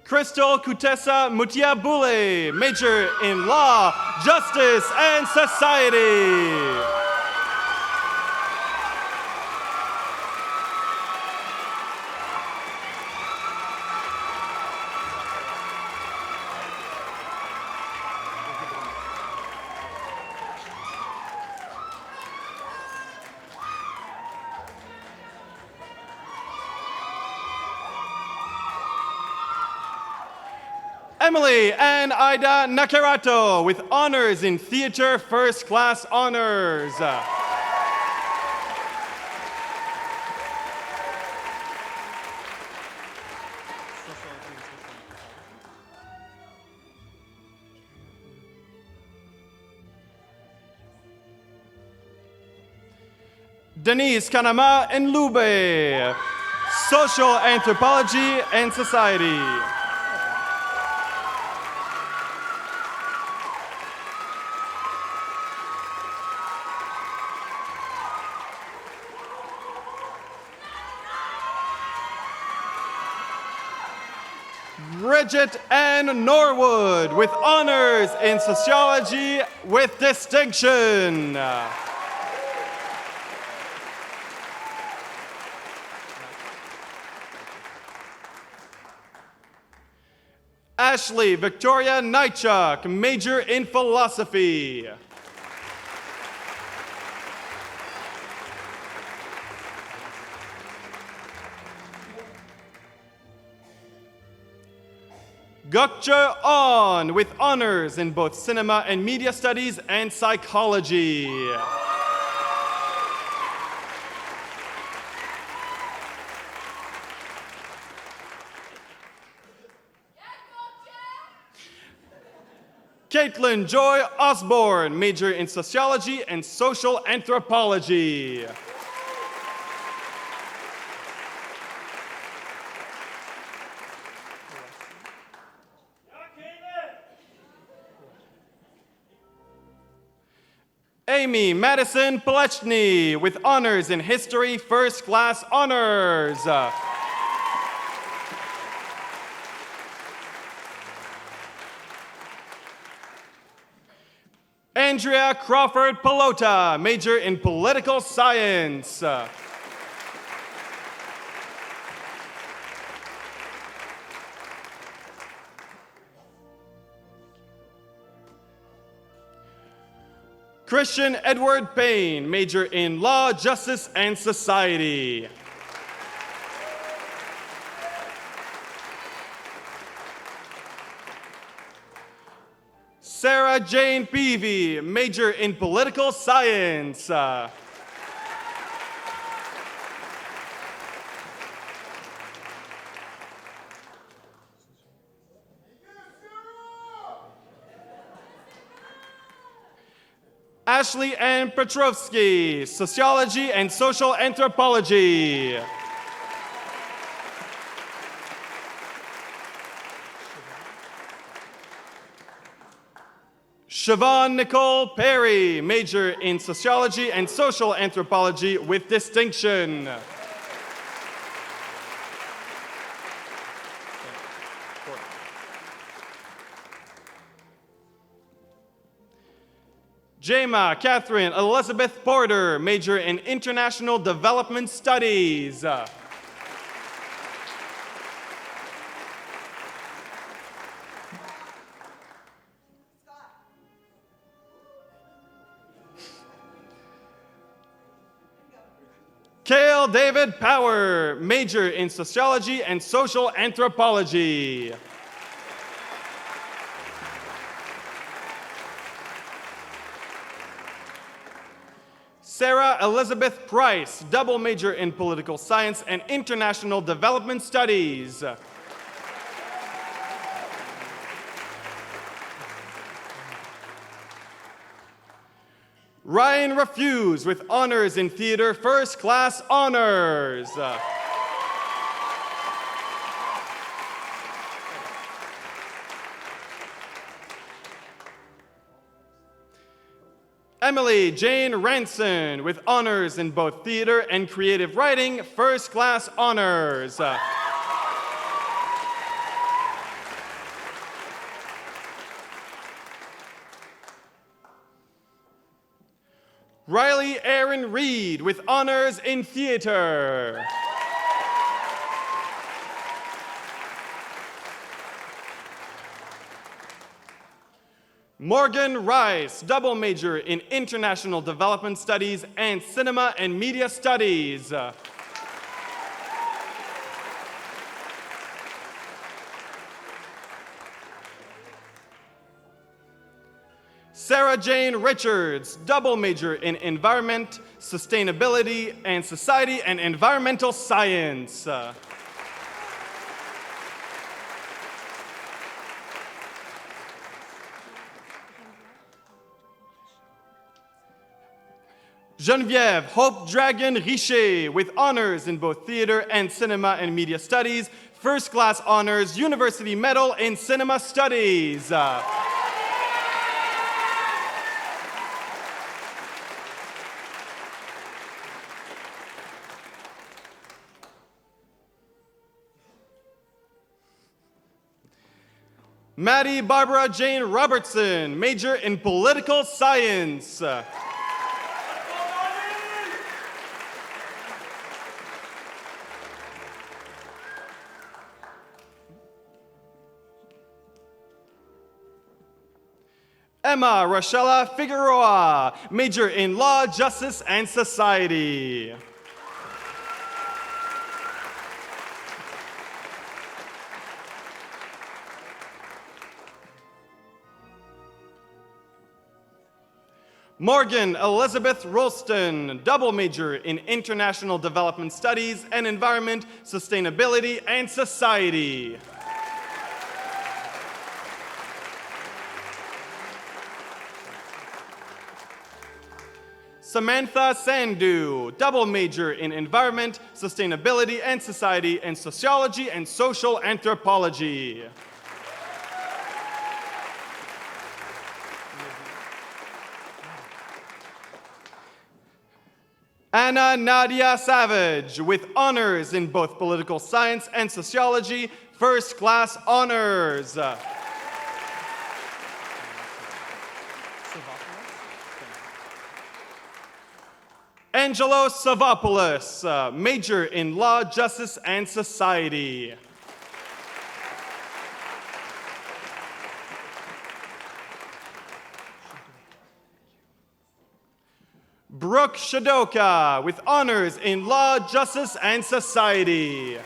Crystal Kutesa Mutiabule, major in Law, Justice, and Society. Emily and Ida Nakarato with honors in theater, first class honors. Denise Kanama and Lube, social anthropology and society. Bridget Ann Norwood with honors in sociology with distinction. Ashley Victoria Nychuk, major in philosophy. Gokcha On with honors in both cinema and media studies and psychology. Caitlin Joy Osborne, major in sociology and social anthropology. Amy Madison Plechny with honors in history, first class honors. Andrea Crawford Pelota, major in political science. Christian Edward Payne, major in law, justice, and society. Sarah Jane Peavy, major in political science. Ashley Ann Petrovsky, sociology and social anthropology. Siobhan Nicole Perry, major in sociology and social anthropology with distinction. Jema Catherine Elizabeth Porter, major in international development studies. Cale David Power, major in sociology and social anthropology. Sarah Elizabeth Price, double major in political science and international development studies. Ryan Refuse with honors in theater, first class honors. Emily Jane Ranson with honors in both theater and creative writing, first class honors. Riley Aaron Reed with honors in theater. Morgan Rice, double major in international development studies and cinema and media studies. Sarah Jane Richards, double major in Environment, Sustainability, and Society and Environmental Science. Geneviève Hope Dragon Richer with honors in both theater and cinema and media studies, first class honors, University Medal in Cinema Studies. Maddie Barbara Jane Robertson, major in political science. Emma Rochella Figueroa, major in Law, Justice, and Society. Morgan Elizabeth Rolston, double major in International Development Studies and Environment, Sustainability, and Society. Samantha Sandhu, double major in Environment, Sustainability, and Society, and Sociology and Social Anthropology. Anna Nadia Savage, with honors in both political science and sociology, first class honors. Angelo Savopoulos, major in Law, Justice, and Society. Brooke Shadoka, with honors in Law, Justice, and Society.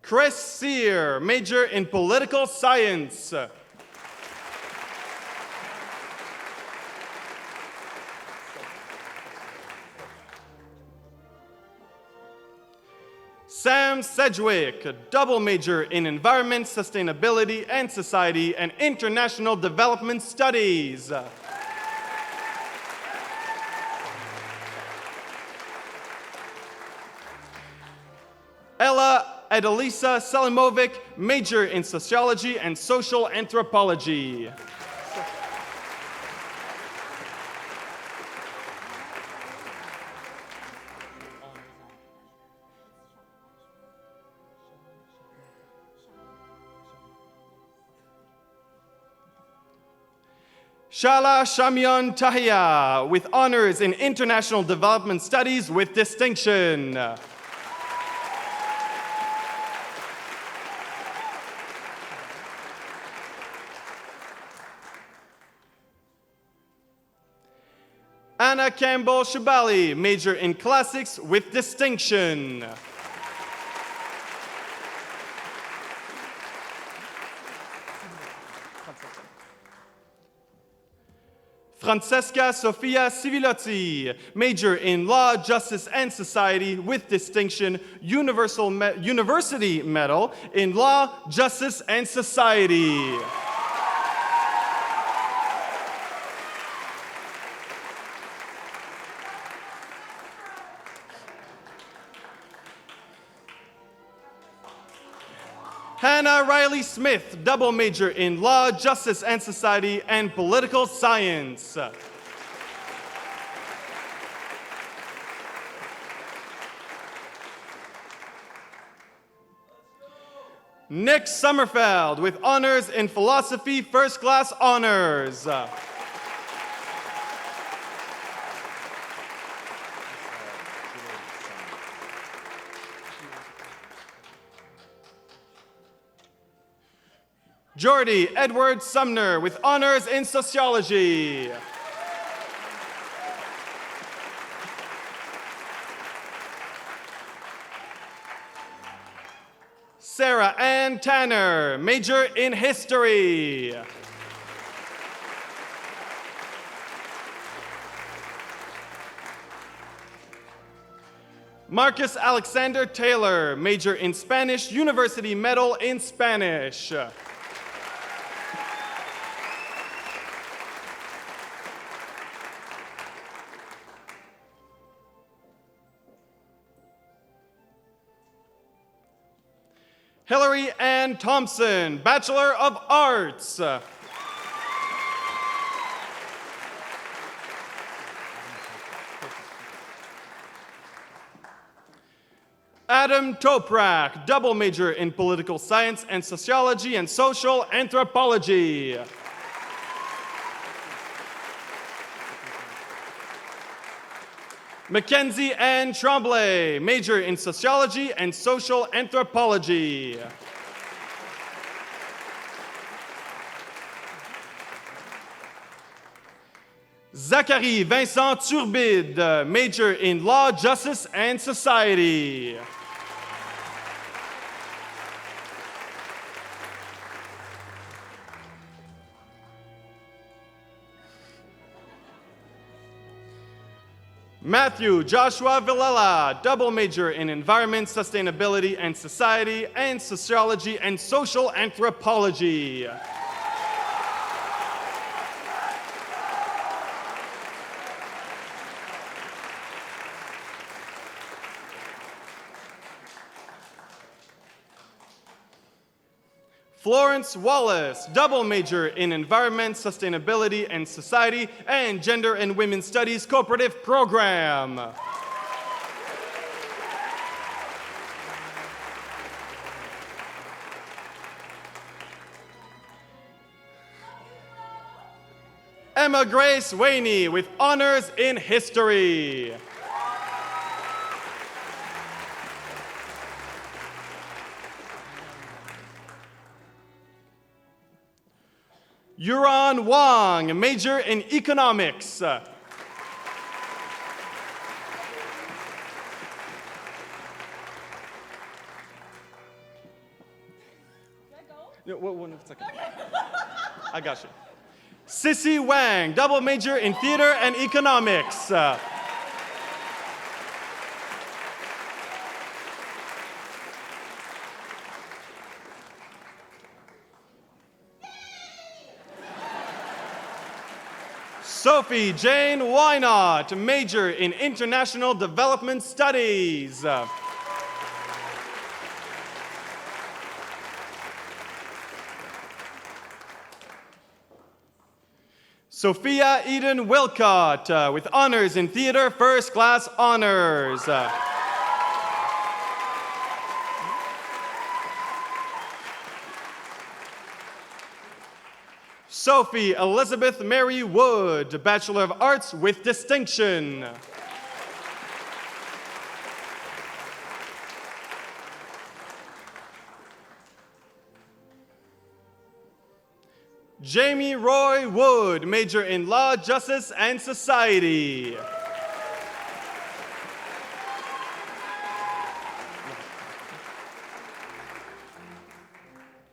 Chris Sear, major in Political Science. Sam Sedgwick, double major in Environment, Sustainability, and Society, and International Development Studies. Ella Adelisa Selimovic, major in Sociology and Social Anthropology. Shala Shamyon Tahia, with honors in International Development Studies with distinction. Anna Campbell Shabali, major in Classics with distinction. Francesca Sofia Civilotti, major in Law, Justice, and Society with distinction, University Medal in Law, Justice, and Society. Hannah Riley Smith, double major in Law, Justice, and Society, and Political Science. Nick Sommerfeld, with honors in Philosophy, first class honors. Jordy Edward Sumner, with honors in Sociology. Sarah Ann Tanner, major in history. Marcus Alexander Taylor, major in Spanish, University Medal in Spanish. Hillary Ann Thompson, Bachelor of Arts. Adam Toprak, double major in political science and sociology and social anthropology. Mackenzie Ann Tremblay, major in sociology and social anthropology. Zachary Vincent Turbide, major in law, justice, and society. Matthew Joshua Villela, double major in environment, sustainability, and society, and sociology and social anthropology. Florence Wallace, double major in Environment, Sustainability, and Society, and Gender and Women's Studies Cooperative Program. Emma Grace Waney with honors in history. Yuran Wang, major in economics. No, one second. I got you. Sissy Wang, double major in theater and economics. Sophie Jane Wynot, major in International Development Studies. Sophia Eden Wilcott, with honors in theater, first class honors. Sophie Elizabeth Mary Wood, Bachelor of Arts with distinction. Jamie Roy Wood, major in Law, Justice, and Society.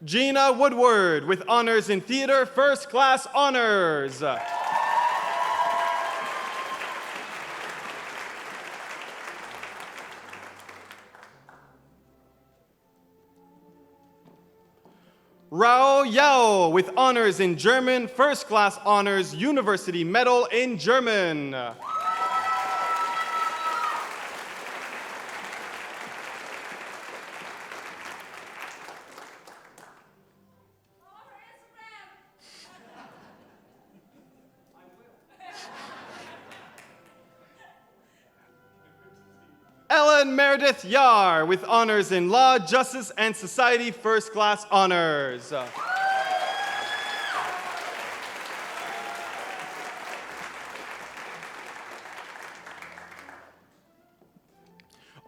Gina Woodward, with honors in theater, first class honors. Rao Yao, with honors in German, first class honors, University Medal in German. Ellen Meredith Yar, with honors in Law, Justice, and Society, first class honors.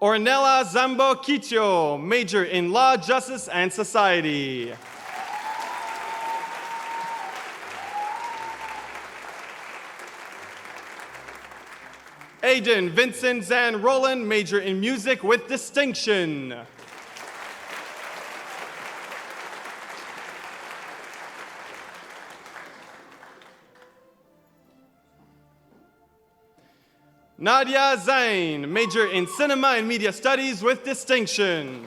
Ornella Zambo Kitio, major in Law, Justice, and Society. Aiden Vincent Zan Roland, major in music with distinction. Nadia Zain, major in cinema and media studies with distinction.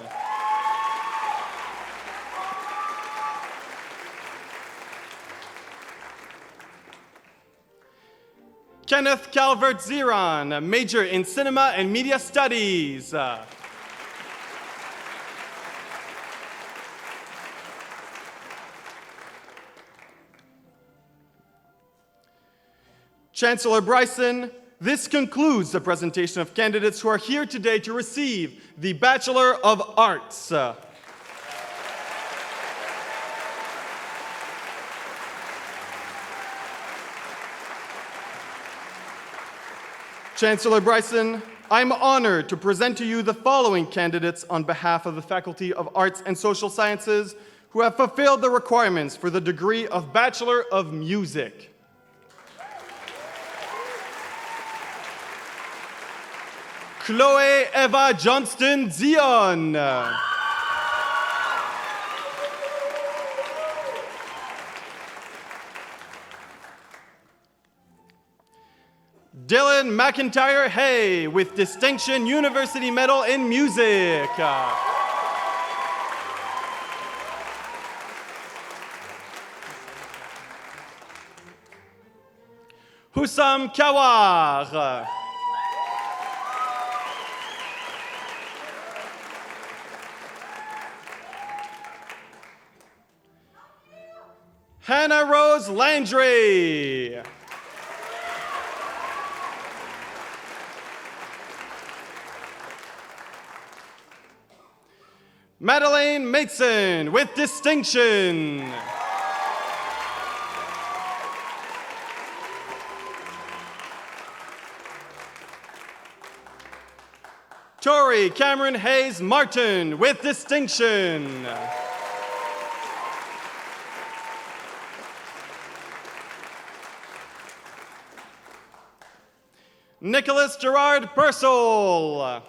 Kenneth Calvert-Ziron, major in cinema and media studies. Chancellor Bryson, this concludes the presentation of candidates who are here today to receive the Bachelor of Arts. Chancellor Bryson, I'm honored to present to you the following candidates on behalf of the Faculty of Arts and Social Sciences who have fulfilled the requirements for the degree of Bachelor of Music. Chloe Eva Johnston Zion. Dylan McIntyre Hay with Distinction University Medal in Music. Hussam Kawar. Hannah Rose Landry. Madeleine Mateson with distinction. Tori Cameron Hayes Martin with distinction. Nicholas Gerard Purcell.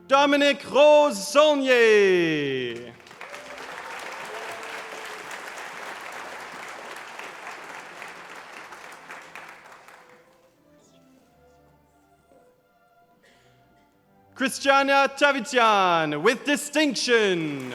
Dominic Rose Saulnier. Christiana Tavitian with distinction.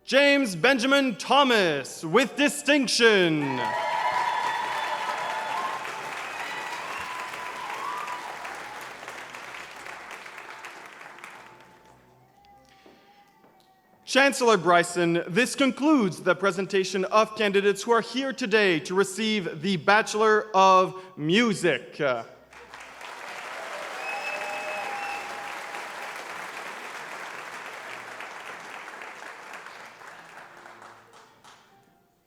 James Benjamin Thomas with distinction. Chancellor Bryson, this concludes the presentation of candidates who are here today to receive the Bachelor of Music.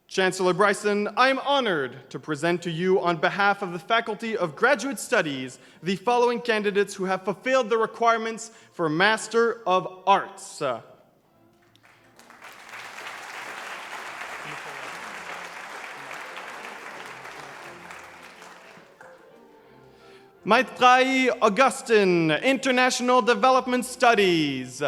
Chancellor Bryson, I'm honored to present to you on behalf of the Faculty of Graduate Studies the following candidates who have fulfilled the requirements for Master of Arts. Maitreyi Augustine, International Development Studies.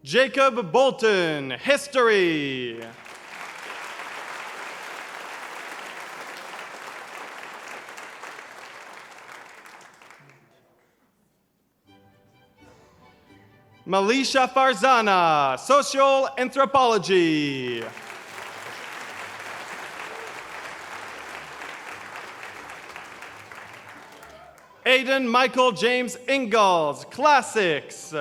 Jacob Bolton, History. Malisha Farzana, Social Anthropology. Aidan Michael James Ingalls, Classics.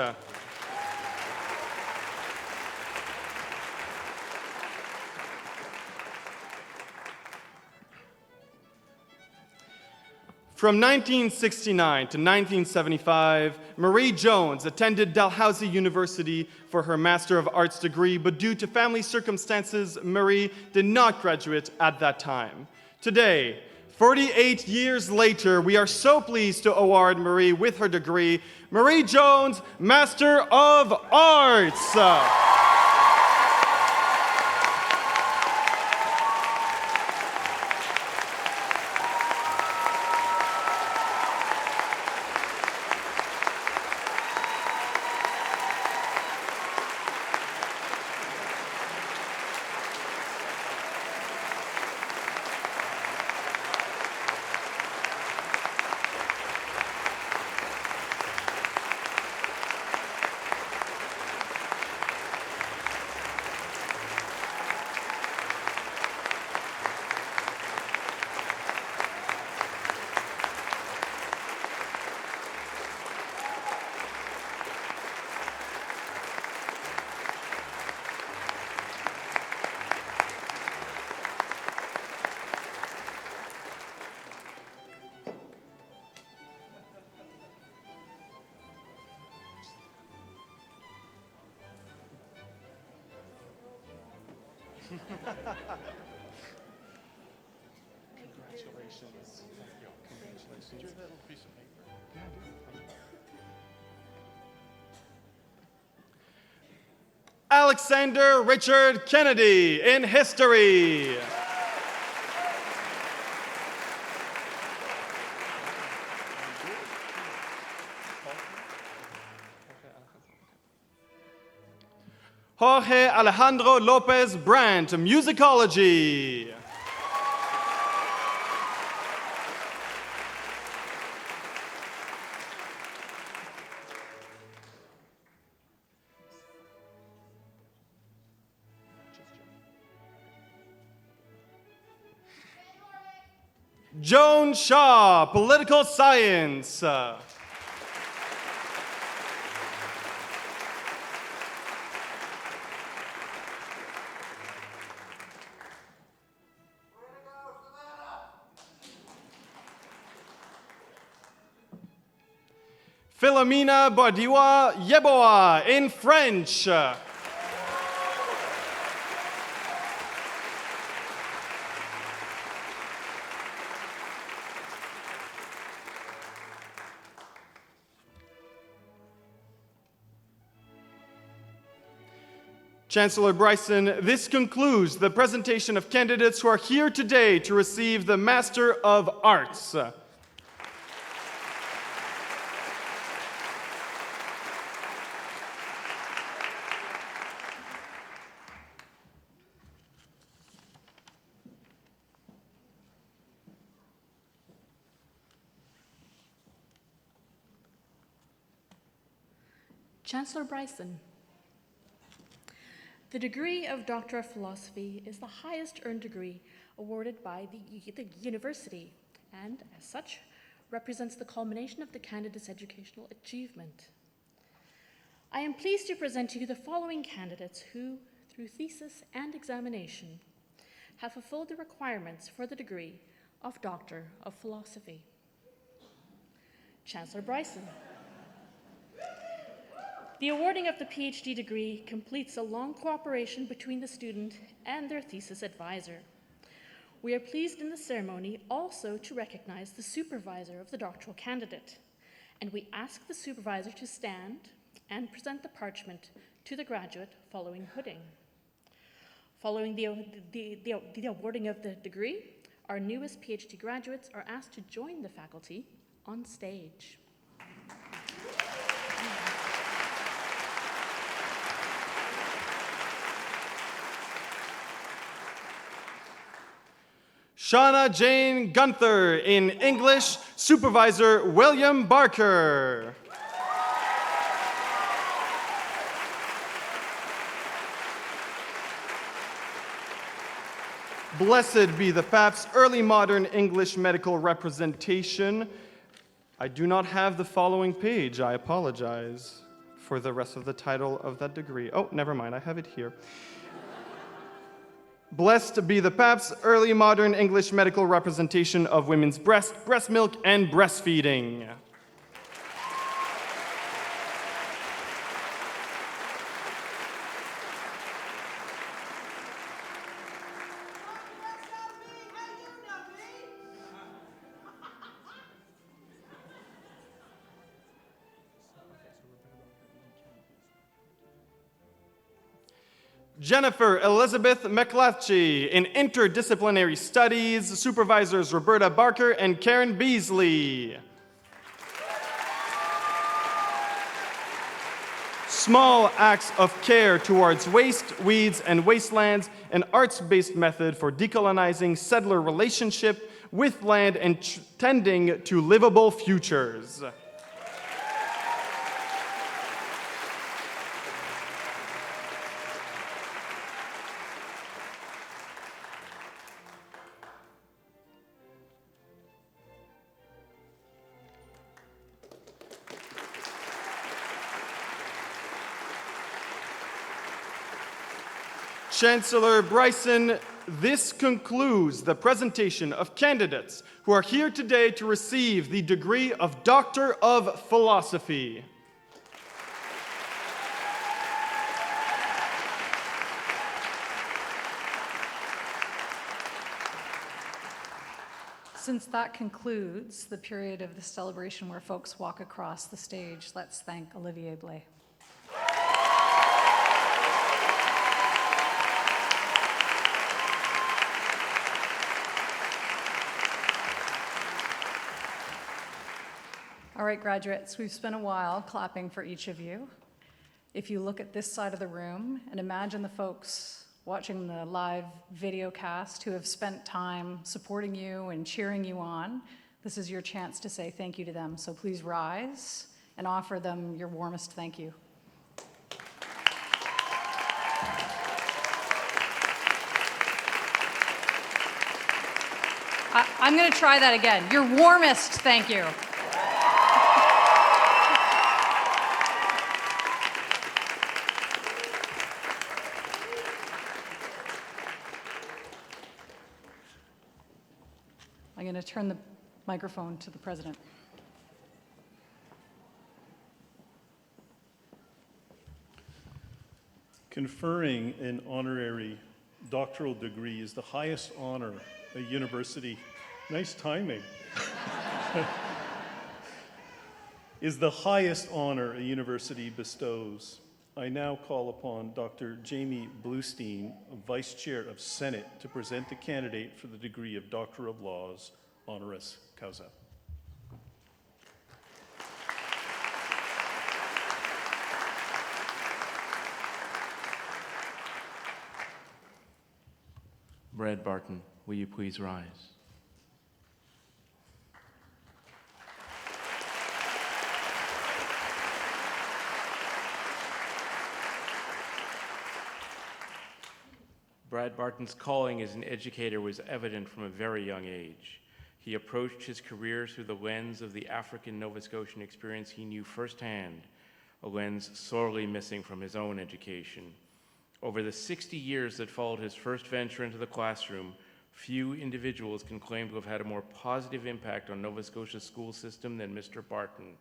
From 1969 to 1975, Marie Jones attended Dalhousie University for her Master of Arts degree, but due to family circumstances, Marie did not graduate at that time. Today, 48 years later, we are so pleased to award Marie with her degree, Marie Jones, Master of Arts. Alexander Richard Kennedy in history. Jorge Alejandro Lopez Brandt, musicology. Joan Shaw, political science. Philomena Bardiwa Yeboah in French. Chancellor Bryson, this concludes the presentation of candidates who are here today to receive the Master of Arts. Chancellor Bryson, the degree of Doctor of Philosophy is the highest earned degree awarded by the university, and as such, represents the culmination of the candidate's educational achievement. I am pleased to present to you the following candidates who, through thesis and examination, have fulfilled the requirements for the degree of Doctor of Philosophy. Chancellor Bryson. The awarding of the PhD degree completes a long cooperation between the student and their thesis advisor. We are pleased in the ceremony also to recognize the supervisor of the doctoral candidate, and we ask the supervisor to stand and present the parchment to the graduate following hooding. Following the awarding of the degree, our newest PhD graduates are asked to join the faculty on stage. Shauna Jane Gunther in English, Supervisor William Barker. Blessed be the Pap's early modern English medical representation. I do not have the following page. I apologize for the rest of the title of that degree. Oh, never mind, I have it here. Blessed be the Pap's early modern English medical representation of women's breast milk, and breastfeeding. Jennifer Elizabeth McClatchy. In Interdisciplinary Studies, Supervisors Roberta Barker and Karen Beasley. Small Acts of Care Towards Waste, Weeds, and Wastelands, an arts-based method for decolonizing settler relationship with land and tending to livable futures. Chancellor Bryson, this concludes the presentation of candidates who are here today to receive the degree of Doctor of Philosophy. Since that concludes the period of the celebration where folks walk across the stage, let's thank Olivier Blais. All right, graduates, we've spent a while clapping for each of you. If you look at this side of the room and imagine the folks watching the live video cast who have spent time supporting you and cheering you on, this is your chance to say thank you to them. So please rise and offer them your warmest thank you. I'm going to try that again. Your warmest thank you. I'm going to turn the microphone to the president. Conferring an honorary doctoral degree is the highest honor a university, nice timing, is the highest honor a university bestows. I now call upon Dr. Jamie Bluestein, Vice Chair of Senate, to present the candidate for the degree of Doctor of Laws, honoris causa. Brad Barton, will you please rise? Brad Barton's calling as an educator was evident from a very young age. He approached his career through the lens of the African Nova Scotian experience he knew firsthand, a lens sorely missing from his own education. Over the 60 years that followed his first venture into the classroom, few individuals can claim to have had a more positive impact on Nova Scotia's school system than Mr. Barton.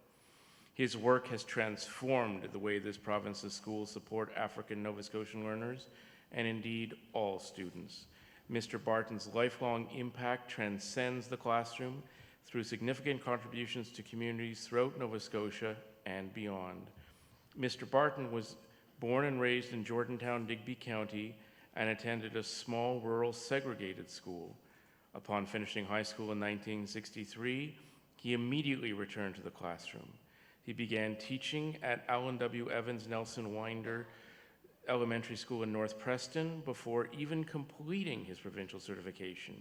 His work has transformed the way this province's schools support African Nova Scotian learners, and indeed all students. Mr. Barton's lifelong impact transcends the classroom through significant contributions to communities throughout Nova Scotia and beyond. Mr. Barton was born and raised in Jordantown, Digby County, and attended a small rural segregated school. Upon finishing high school in 1963, he immediately returned to the classroom. He began teaching at Alan W. Evans Nelson Winder Elementary School in North Preston before even completing his provincial certification.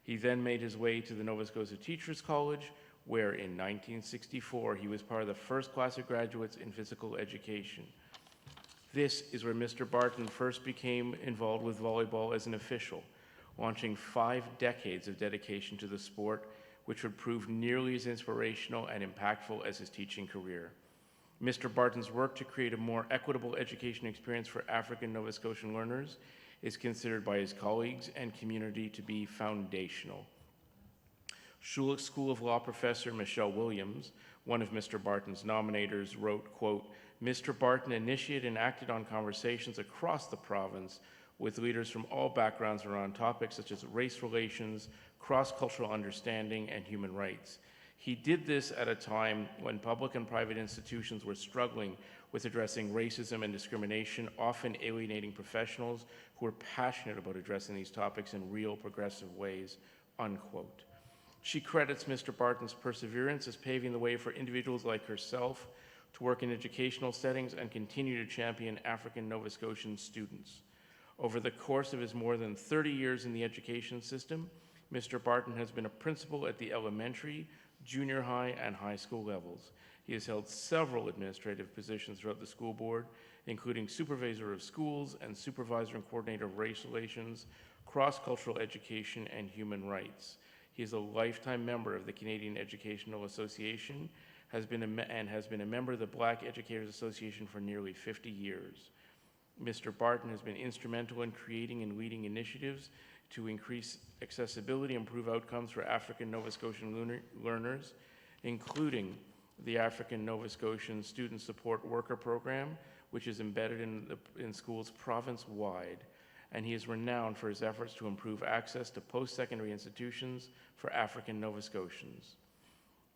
He then made his way to the Nova Scotia Teachers College, where in 1964 he was part of the first class of graduates in physical education. This is where Mr. Barton first became involved with volleyball as an official, launching 5 decades of dedication to the sport, which would prove nearly as inspirational and impactful as his teaching career. Mr. Barton's work to create a more equitable education experience for African Nova Scotian learners is considered by his colleagues and community to be foundational. Schulich School of Law professor Michelle Williams, one of Mr. Barton's nominators, wrote, quote, Mr. Barton initiated and acted on conversations across the province with leaders from all backgrounds around topics such as race relations, cross-cultural understanding, and human rights. He did this at a time when public and private institutions were struggling with addressing racism and discrimination, often alienating professionals who were passionate about addressing these topics in real progressive ways, unquote. She credits Mr. Barton's perseverance as paving the way for individuals like herself to work in educational settings and continue to champion African Nova Scotian students. Over the course of his more than 30 years in the education system, Mr. Barton has been a principal at the elementary, junior high, and high school levels. He has held several administrative positions throughout the school board, including supervisor of schools and supervisor and coordinator of race relations, cross-cultural education, and human rights. He is a lifetime member of the Canadian Educational Association, has been a member of the Black Educators Association for nearly 50 years. Mr. Barton has been instrumental in creating and leading initiatives to increase accessibility and improve outcomes for African Nova Scotian learners, including the African Nova Scotian Student Support Worker Program, which is embedded in schools province-wide, and he is renowned for his efforts to improve access to post-secondary institutions for African Nova Scotians.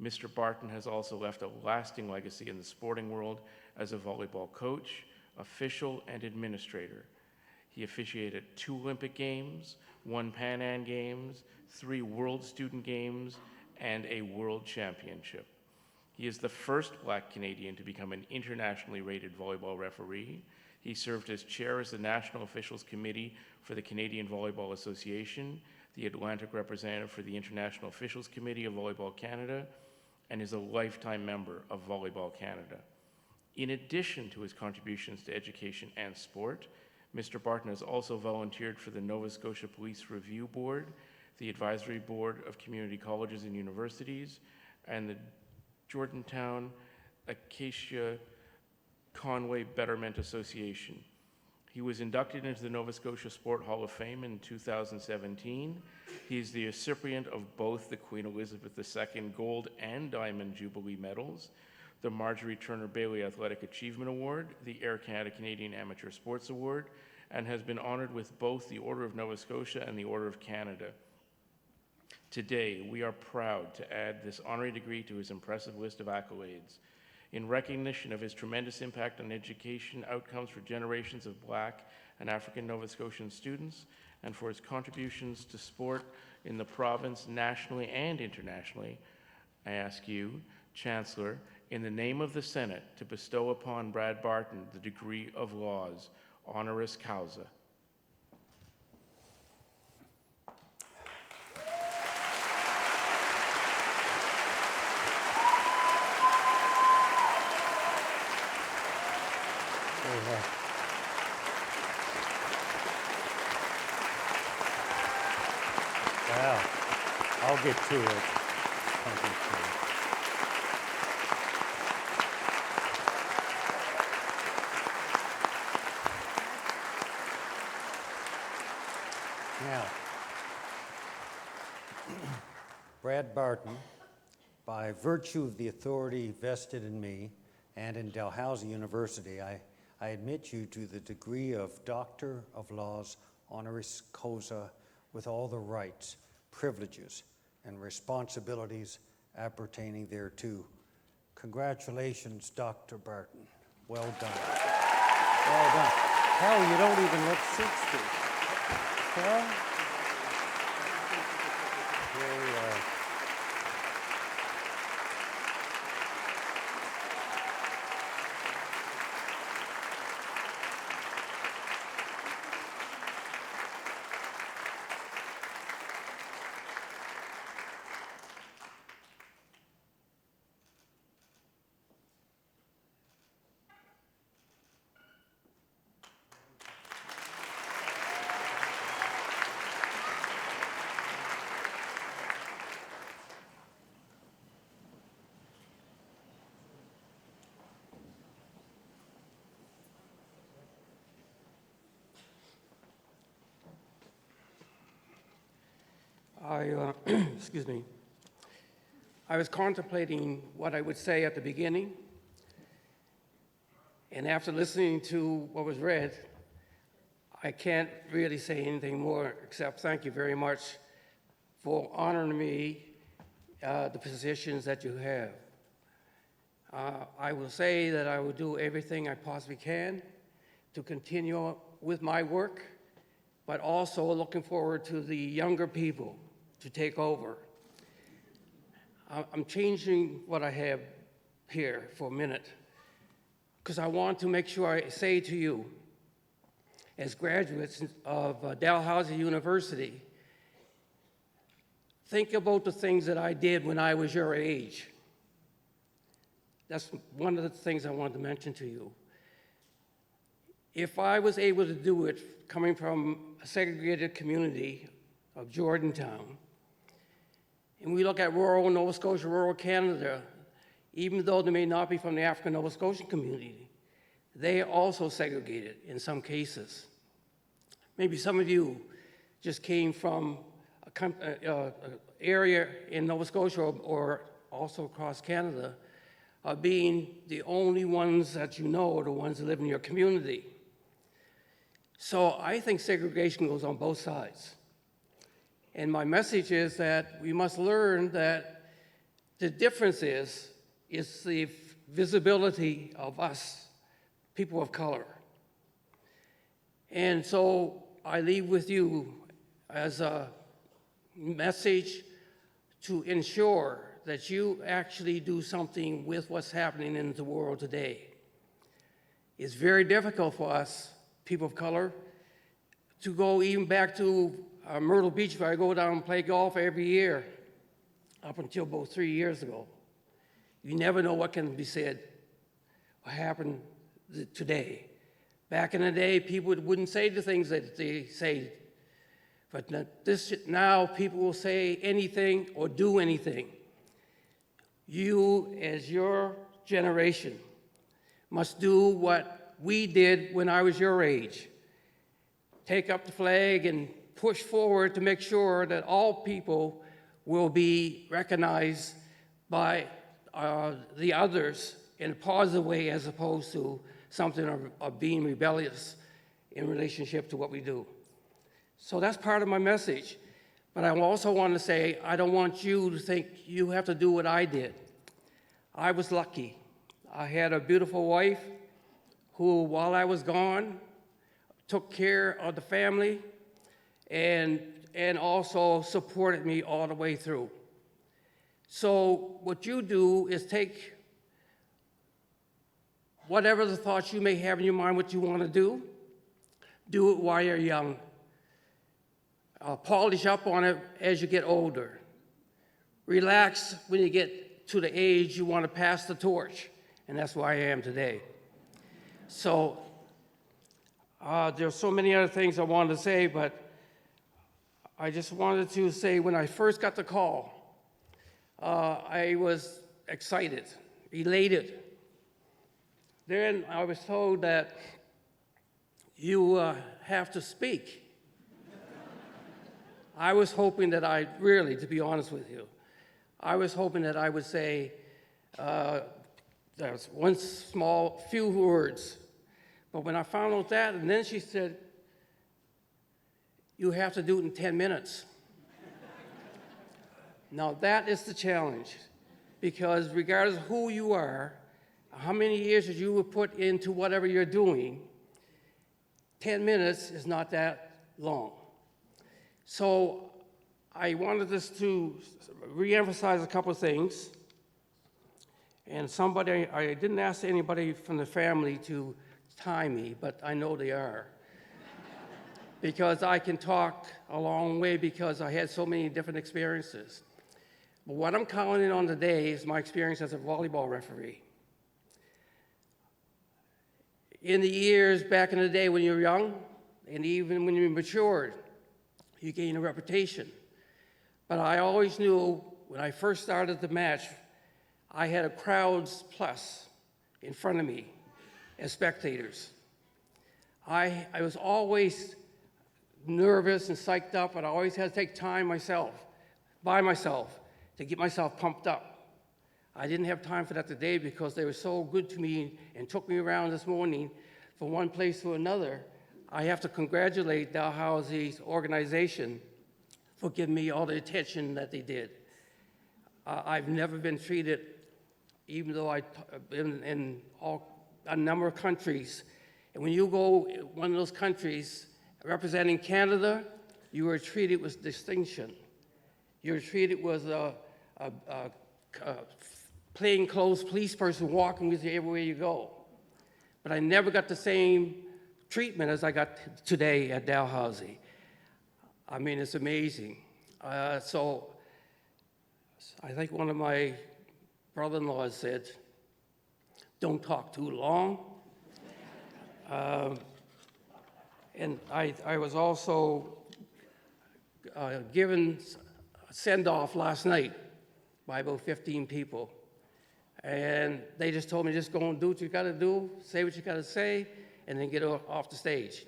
Mr. Barton has also left a lasting legacy in the sporting world as a volleyball coach, official, and administrator. He officiated 2 Olympic Games, 1 Pan Am Games, 3 World Student Games, and a World Championship. He is the first Black Canadian to become an internationally rated volleyball referee. He served as chair of the National Officials Committee for the Canadian Volleyball Association, the Atlantic representative for the International Officials Committee of Volleyball Canada, and is a lifetime member of Volleyball Canada. In addition to his contributions to education and sport, Mr. Barton has also volunteered for the Nova Scotia Police Review Board, the Advisory Board of Community Colleges and Universities, and the Jordantown Acacia Conway Betterment Association. He was inducted into the Nova Scotia Sport Hall of Fame in 2017. He is the recipient of both the Queen Elizabeth II Gold and Diamond Jubilee Medals, the Marjorie Turner Bailey Athletic Achievement Award, the Air Canada Canadian Amateur Sports Award, and has been honored with both the Order of Nova Scotia and the Order of Canada. Today, we are proud to add this honorary degree to his impressive list of accolades. In recognition of his tremendous impact on education outcomes for generations of Black and African Nova Scotian students, and for his contributions to sport in the province, nationally and internationally, I ask you, Chancellor, in the name of the Senate, to bestow upon Brad Barton the degree of Laws, honoris causa. Well, I'll get to it. I'll get to it. Now, Brad Barton, by virtue of the authority vested in me and in Dalhousie University, I admit you to the degree of Doctor of Laws honoris causa with all the rights, privileges, and responsibilities appertaining thereto. Congratulations, Dr. Barton. Well done. Well done. Hell, you don't even look 60. Well, here we are. Excuse me. I was contemplating what I would say at the beginning, and after listening to what was read, I can't really say anything more except thank you very much for honoring me the positions that you have. I will say that I will do everything I possibly can to continue with my work, but also looking forward to the younger people to take over. I'm changing what I have here for a minute because I want to make sure I say to you, as graduates of Dalhousie University, think about the things that I did when I was your age. That's one of the things I wanted to mention to you. If I was able to do it coming from a segregated community of Jordantown, and we look at rural Nova Scotia, rural Canada, even though they may not be from the African Nova Scotian community, they are also segregated in some cases. Maybe some of you just came from an area in Nova Scotia or also across Canada, being the only ones that you know are the ones that live in your community. So I think segregation goes on both sides. And my message is that we must learn that the difference is the visibility of us, people of color. And so I leave with you as a message to ensure that you actually do something with what's happening in the world today. It's very difficult for us, people of color, to go even back to Myrtle Beach, where I go down and play golf every year, up until about 3 years ago. You never know what can be said, what happened today. Back in the day, people wouldn't say the things that they say, but now people will say anything or do anything. You, as your generation, must do what we did when I was your age. Take up the flag and push forward to make sure that all people will be recognized by the others in a positive way as opposed to something of being rebellious in relationship to what we do. So that's part of my message. But I also want to say, I don't want you to think you have to do what I did. I was lucky. I had a beautiful wife who, while I was gone, took care of the family and also supported me all the way through. So what you do is take whatever the thoughts you may have in your mind, what you want to do it while you're young. Polish up on it as you get older. Relax when you get to the age you want to pass the torch, and that's where I am today. So there's so many other things I wanted to say, but I just wanted to say when I first got the call, I was excited, elated. Then I was told that you have to speak. I was hoping that to be honest with you, I was hoping that I would say there's one small few words. But when I found out that, and then she said, you have to do it in 10 minutes. Now that is the challenge, because regardless of who you are, how many years that you would put into whatever you're doing, 10 minutes is not that long. So I wanted us to reemphasize a couple of things. And I didn't ask anybody from the family to time me, but I know they are. Because I can talk a long way because I had so many different experiences. But what I'm counting on today is my experience as a volleyball referee. In the years back in the day when you were young, and even when you matured, you gain a reputation. But I always knew when I first started the match, I had a crowds plus in front of me as spectators. I was always nervous and psyched up, but I always had to take time by myself, to get myself pumped up. I didn't have time for that today because they were so good to me and took me around this morning from one place to another. I have to congratulate Dalhousie's organization for giving me all the attention that they did. I've never been treated, even though I've been in a number of countries. And when you go one of those countries representing Canada, you are treated with distinction. You're treated with a plainclothes police person walking with you everywhere you go. But I never got the same treatment as I got today at Dalhousie. I mean, it's amazing. So I think one of my brother-in-laws said, "Don't talk too long." And I was also given a send-off last night by about 15 people. And they just told me, just go and do what you got to do, say what you got to say, and then get off the stage.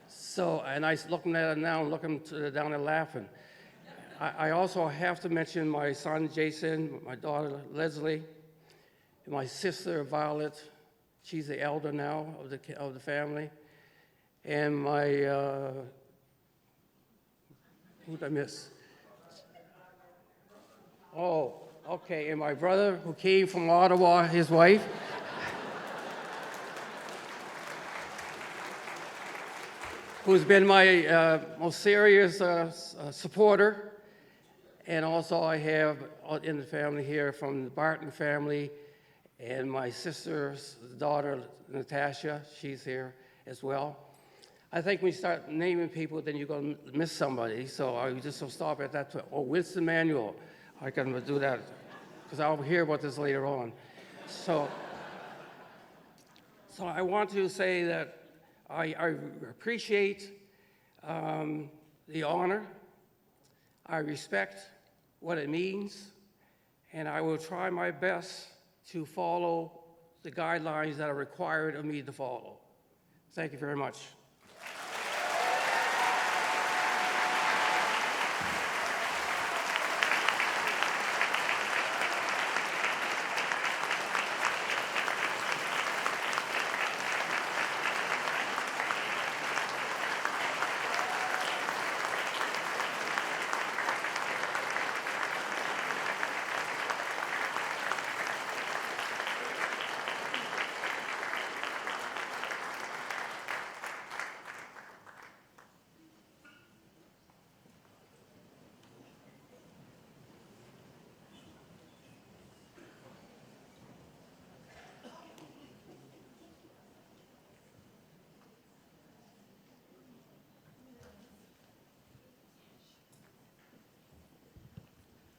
So, and I was looking at it now, looking down and laughing. I also have to mention my son, Jason, my daughter, Leslie, and my sister, Violet. She's the elder now of the family. And my, who did I miss? Oh, okay, and my brother who came from Ottawa, his wife. Who's been my most serious supporter. And also I have in the family here from the Barton family, and my sister's daughter, Natasha, she's here as well. I think when you start naming people, then you're going to miss somebody. So I just will stop at that. Oh, Winston Manuel. I can do that because I'll hear about this later on. So I want to say that I appreciate the honor. I respect what it means, and I will try my best to follow the guidelines that are required of me to follow. Thank you very much.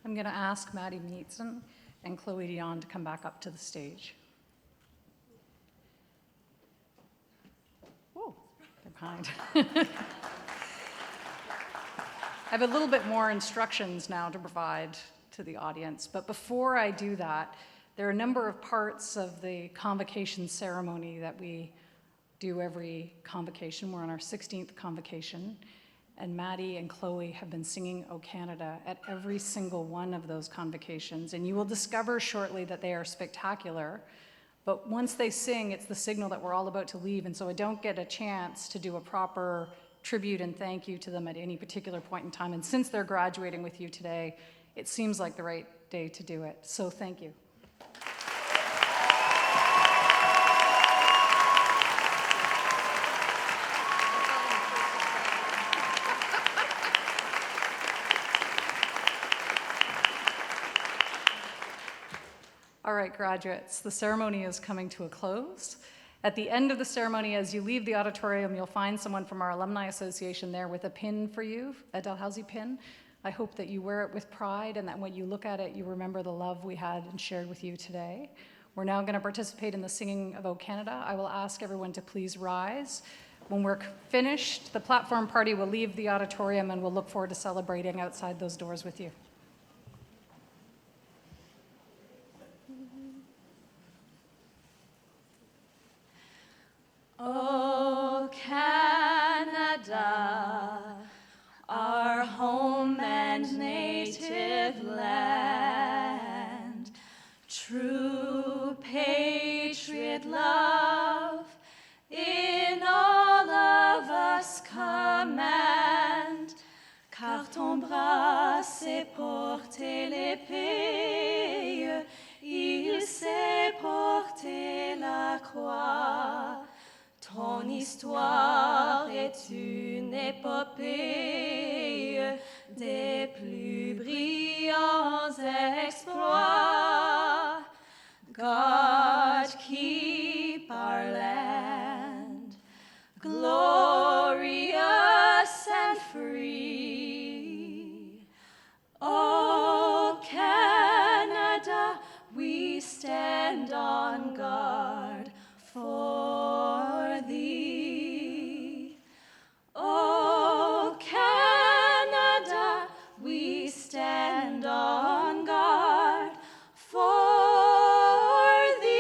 I'm going to ask Maddie Meetson and Chloe Dion to come back up to the stage. Whoa, they're behind. I have a little bit more instructions now to provide to the audience, but before I do that, there are a number of parts of the convocation ceremony that we do every convocation. We're on our 16th convocation. And Maddie and Chloe have been singing O Canada at every single one of those convocations. And you will discover shortly that they are spectacular. But once they sing, it's the signal that we're all about to leave. And so I don't get a chance to do a proper tribute and thank you to them at any particular point in time. And since they're graduating with you today, it seems like the right day to do it. So thank you. All right, graduates, the ceremony is coming to a close. At the end of the ceremony, as you leave the auditorium, you'll find someone from our Alumni Association there with a pin for you, a Dalhousie pin. I hope that you wear it with pride and that when you look at it, you remember the love we had and shared with you today. We're now going to participate in the singing of O Canada. I will ask everyone to please rise. When we're finished, the platform party will leave the auditorium and we'll look forward to celebrating outside those doors with you. O Canada, our home and native land, true patriot love in all of us command, car ton bras s'épaules épée, il s'est porté la croix. Ton histoire est une épopée des plus brillants exploits. God, keep our land glorious and free. Oh, Canada, we stand on guard for thee. Oh, Canada, we stand on guard for thee.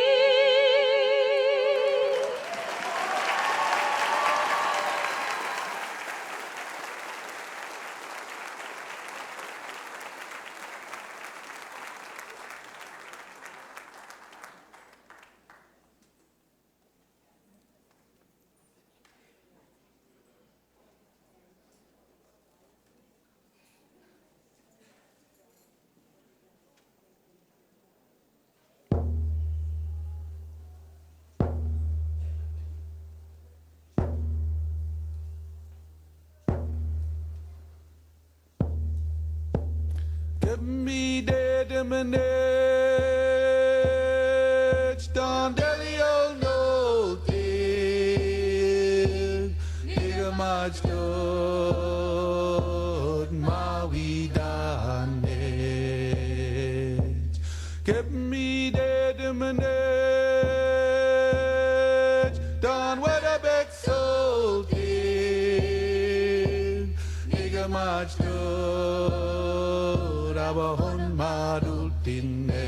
Give me the diminish, don't delio no thing. Nigga much good, ma we done it. Give me the diminish, don't what a big soul thing. Nigga much good. Abahon madul tinne,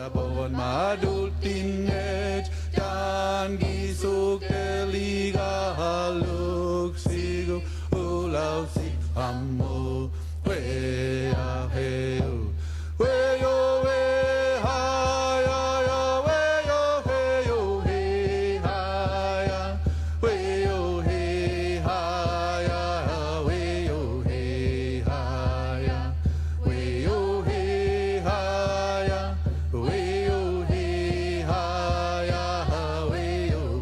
abahon madul tinne, dan gisuk eliga haluk sigu ulau si amo we aheu we yo we ha ya ya we yo he ha ya we yo he ha ya we yo he ha ya we yo he ha ya we yo he ha ya we yo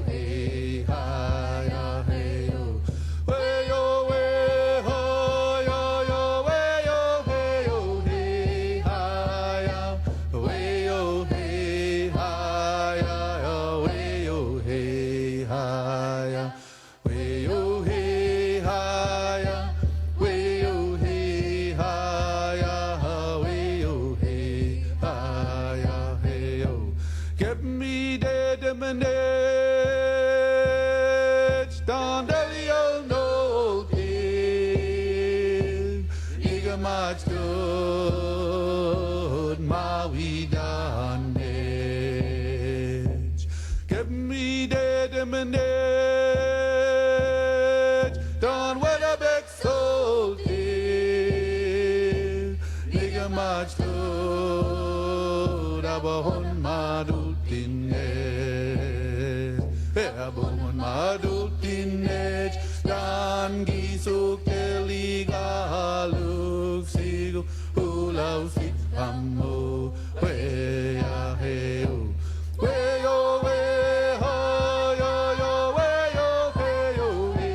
he ha ya hey yo we yo we ha ya ya we yo hey yo he ha ya we yo he ha ya we yo he ha ya we yo he ha ya we yo he ha ya we yo he ha ya hey yo give me the diminish don't delio no thing nigga much good ma we done it give me the diminish don't what a big soul thing nigga much good abahon madul tinne abahon madul tinne dan gisuk teliga haluk sigu ulau si amo we aheu we yo we ha yo yo we yo he yo he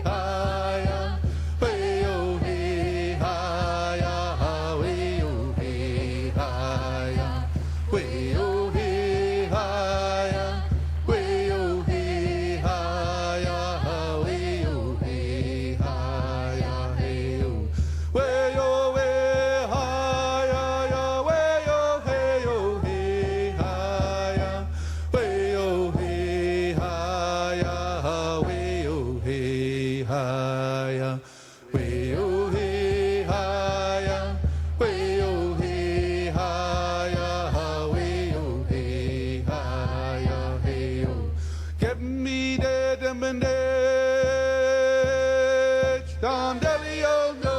ha ya we yo he ha ya we yo he ha ya we yo he ha ya we yo he ha ya we yo he ha ya hey yo we yo we ha ya ya we yo hey yo he ha ya we yo he ha ya we yo he ha ya we yo he ha ya we yo he ha ya we yo he ha ya hey yo give me the diminish don't delio no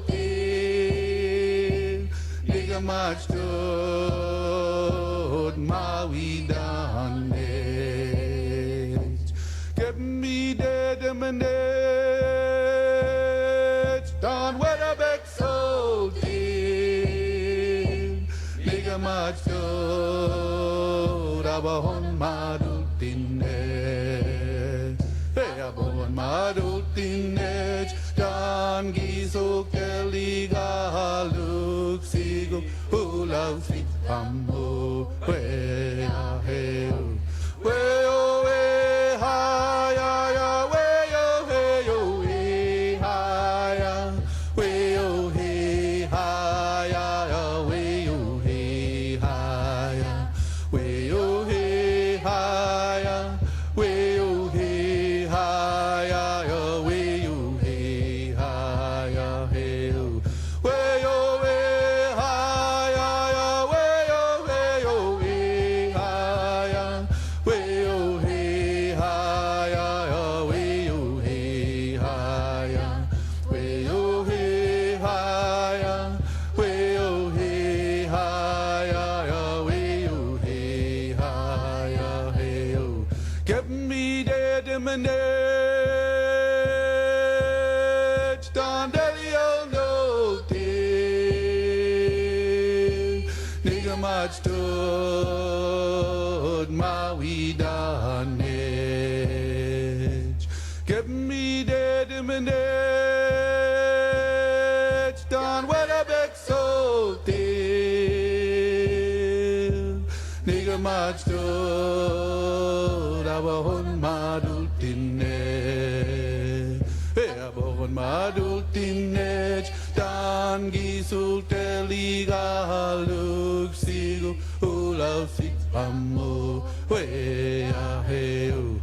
thing nigga much good ma we done it give me the diminish don't what a big soul macho rabahon madutine abon madutine dan gisok eliga haluk sigo ulau si amo we aheu we o we ha ya ya we yo he yo he ha ya we yo he ha ya ya we yo he ha ya we yo he ha ya we yo he ha ya ya we yo he ha ya he we yo we ha ya ya we yo he ha ya we yo he ha ya ya we yo he ha ya we yo he ha ya we yo he ha ya ya we yo he ha ya he give me dead minute stand delio no nigga much stood my we done it give me dead minute stand what a big soul nigga much stood abahon madutine abahon madutine dan gisul teliga haluk sigo ulau si amo we aheu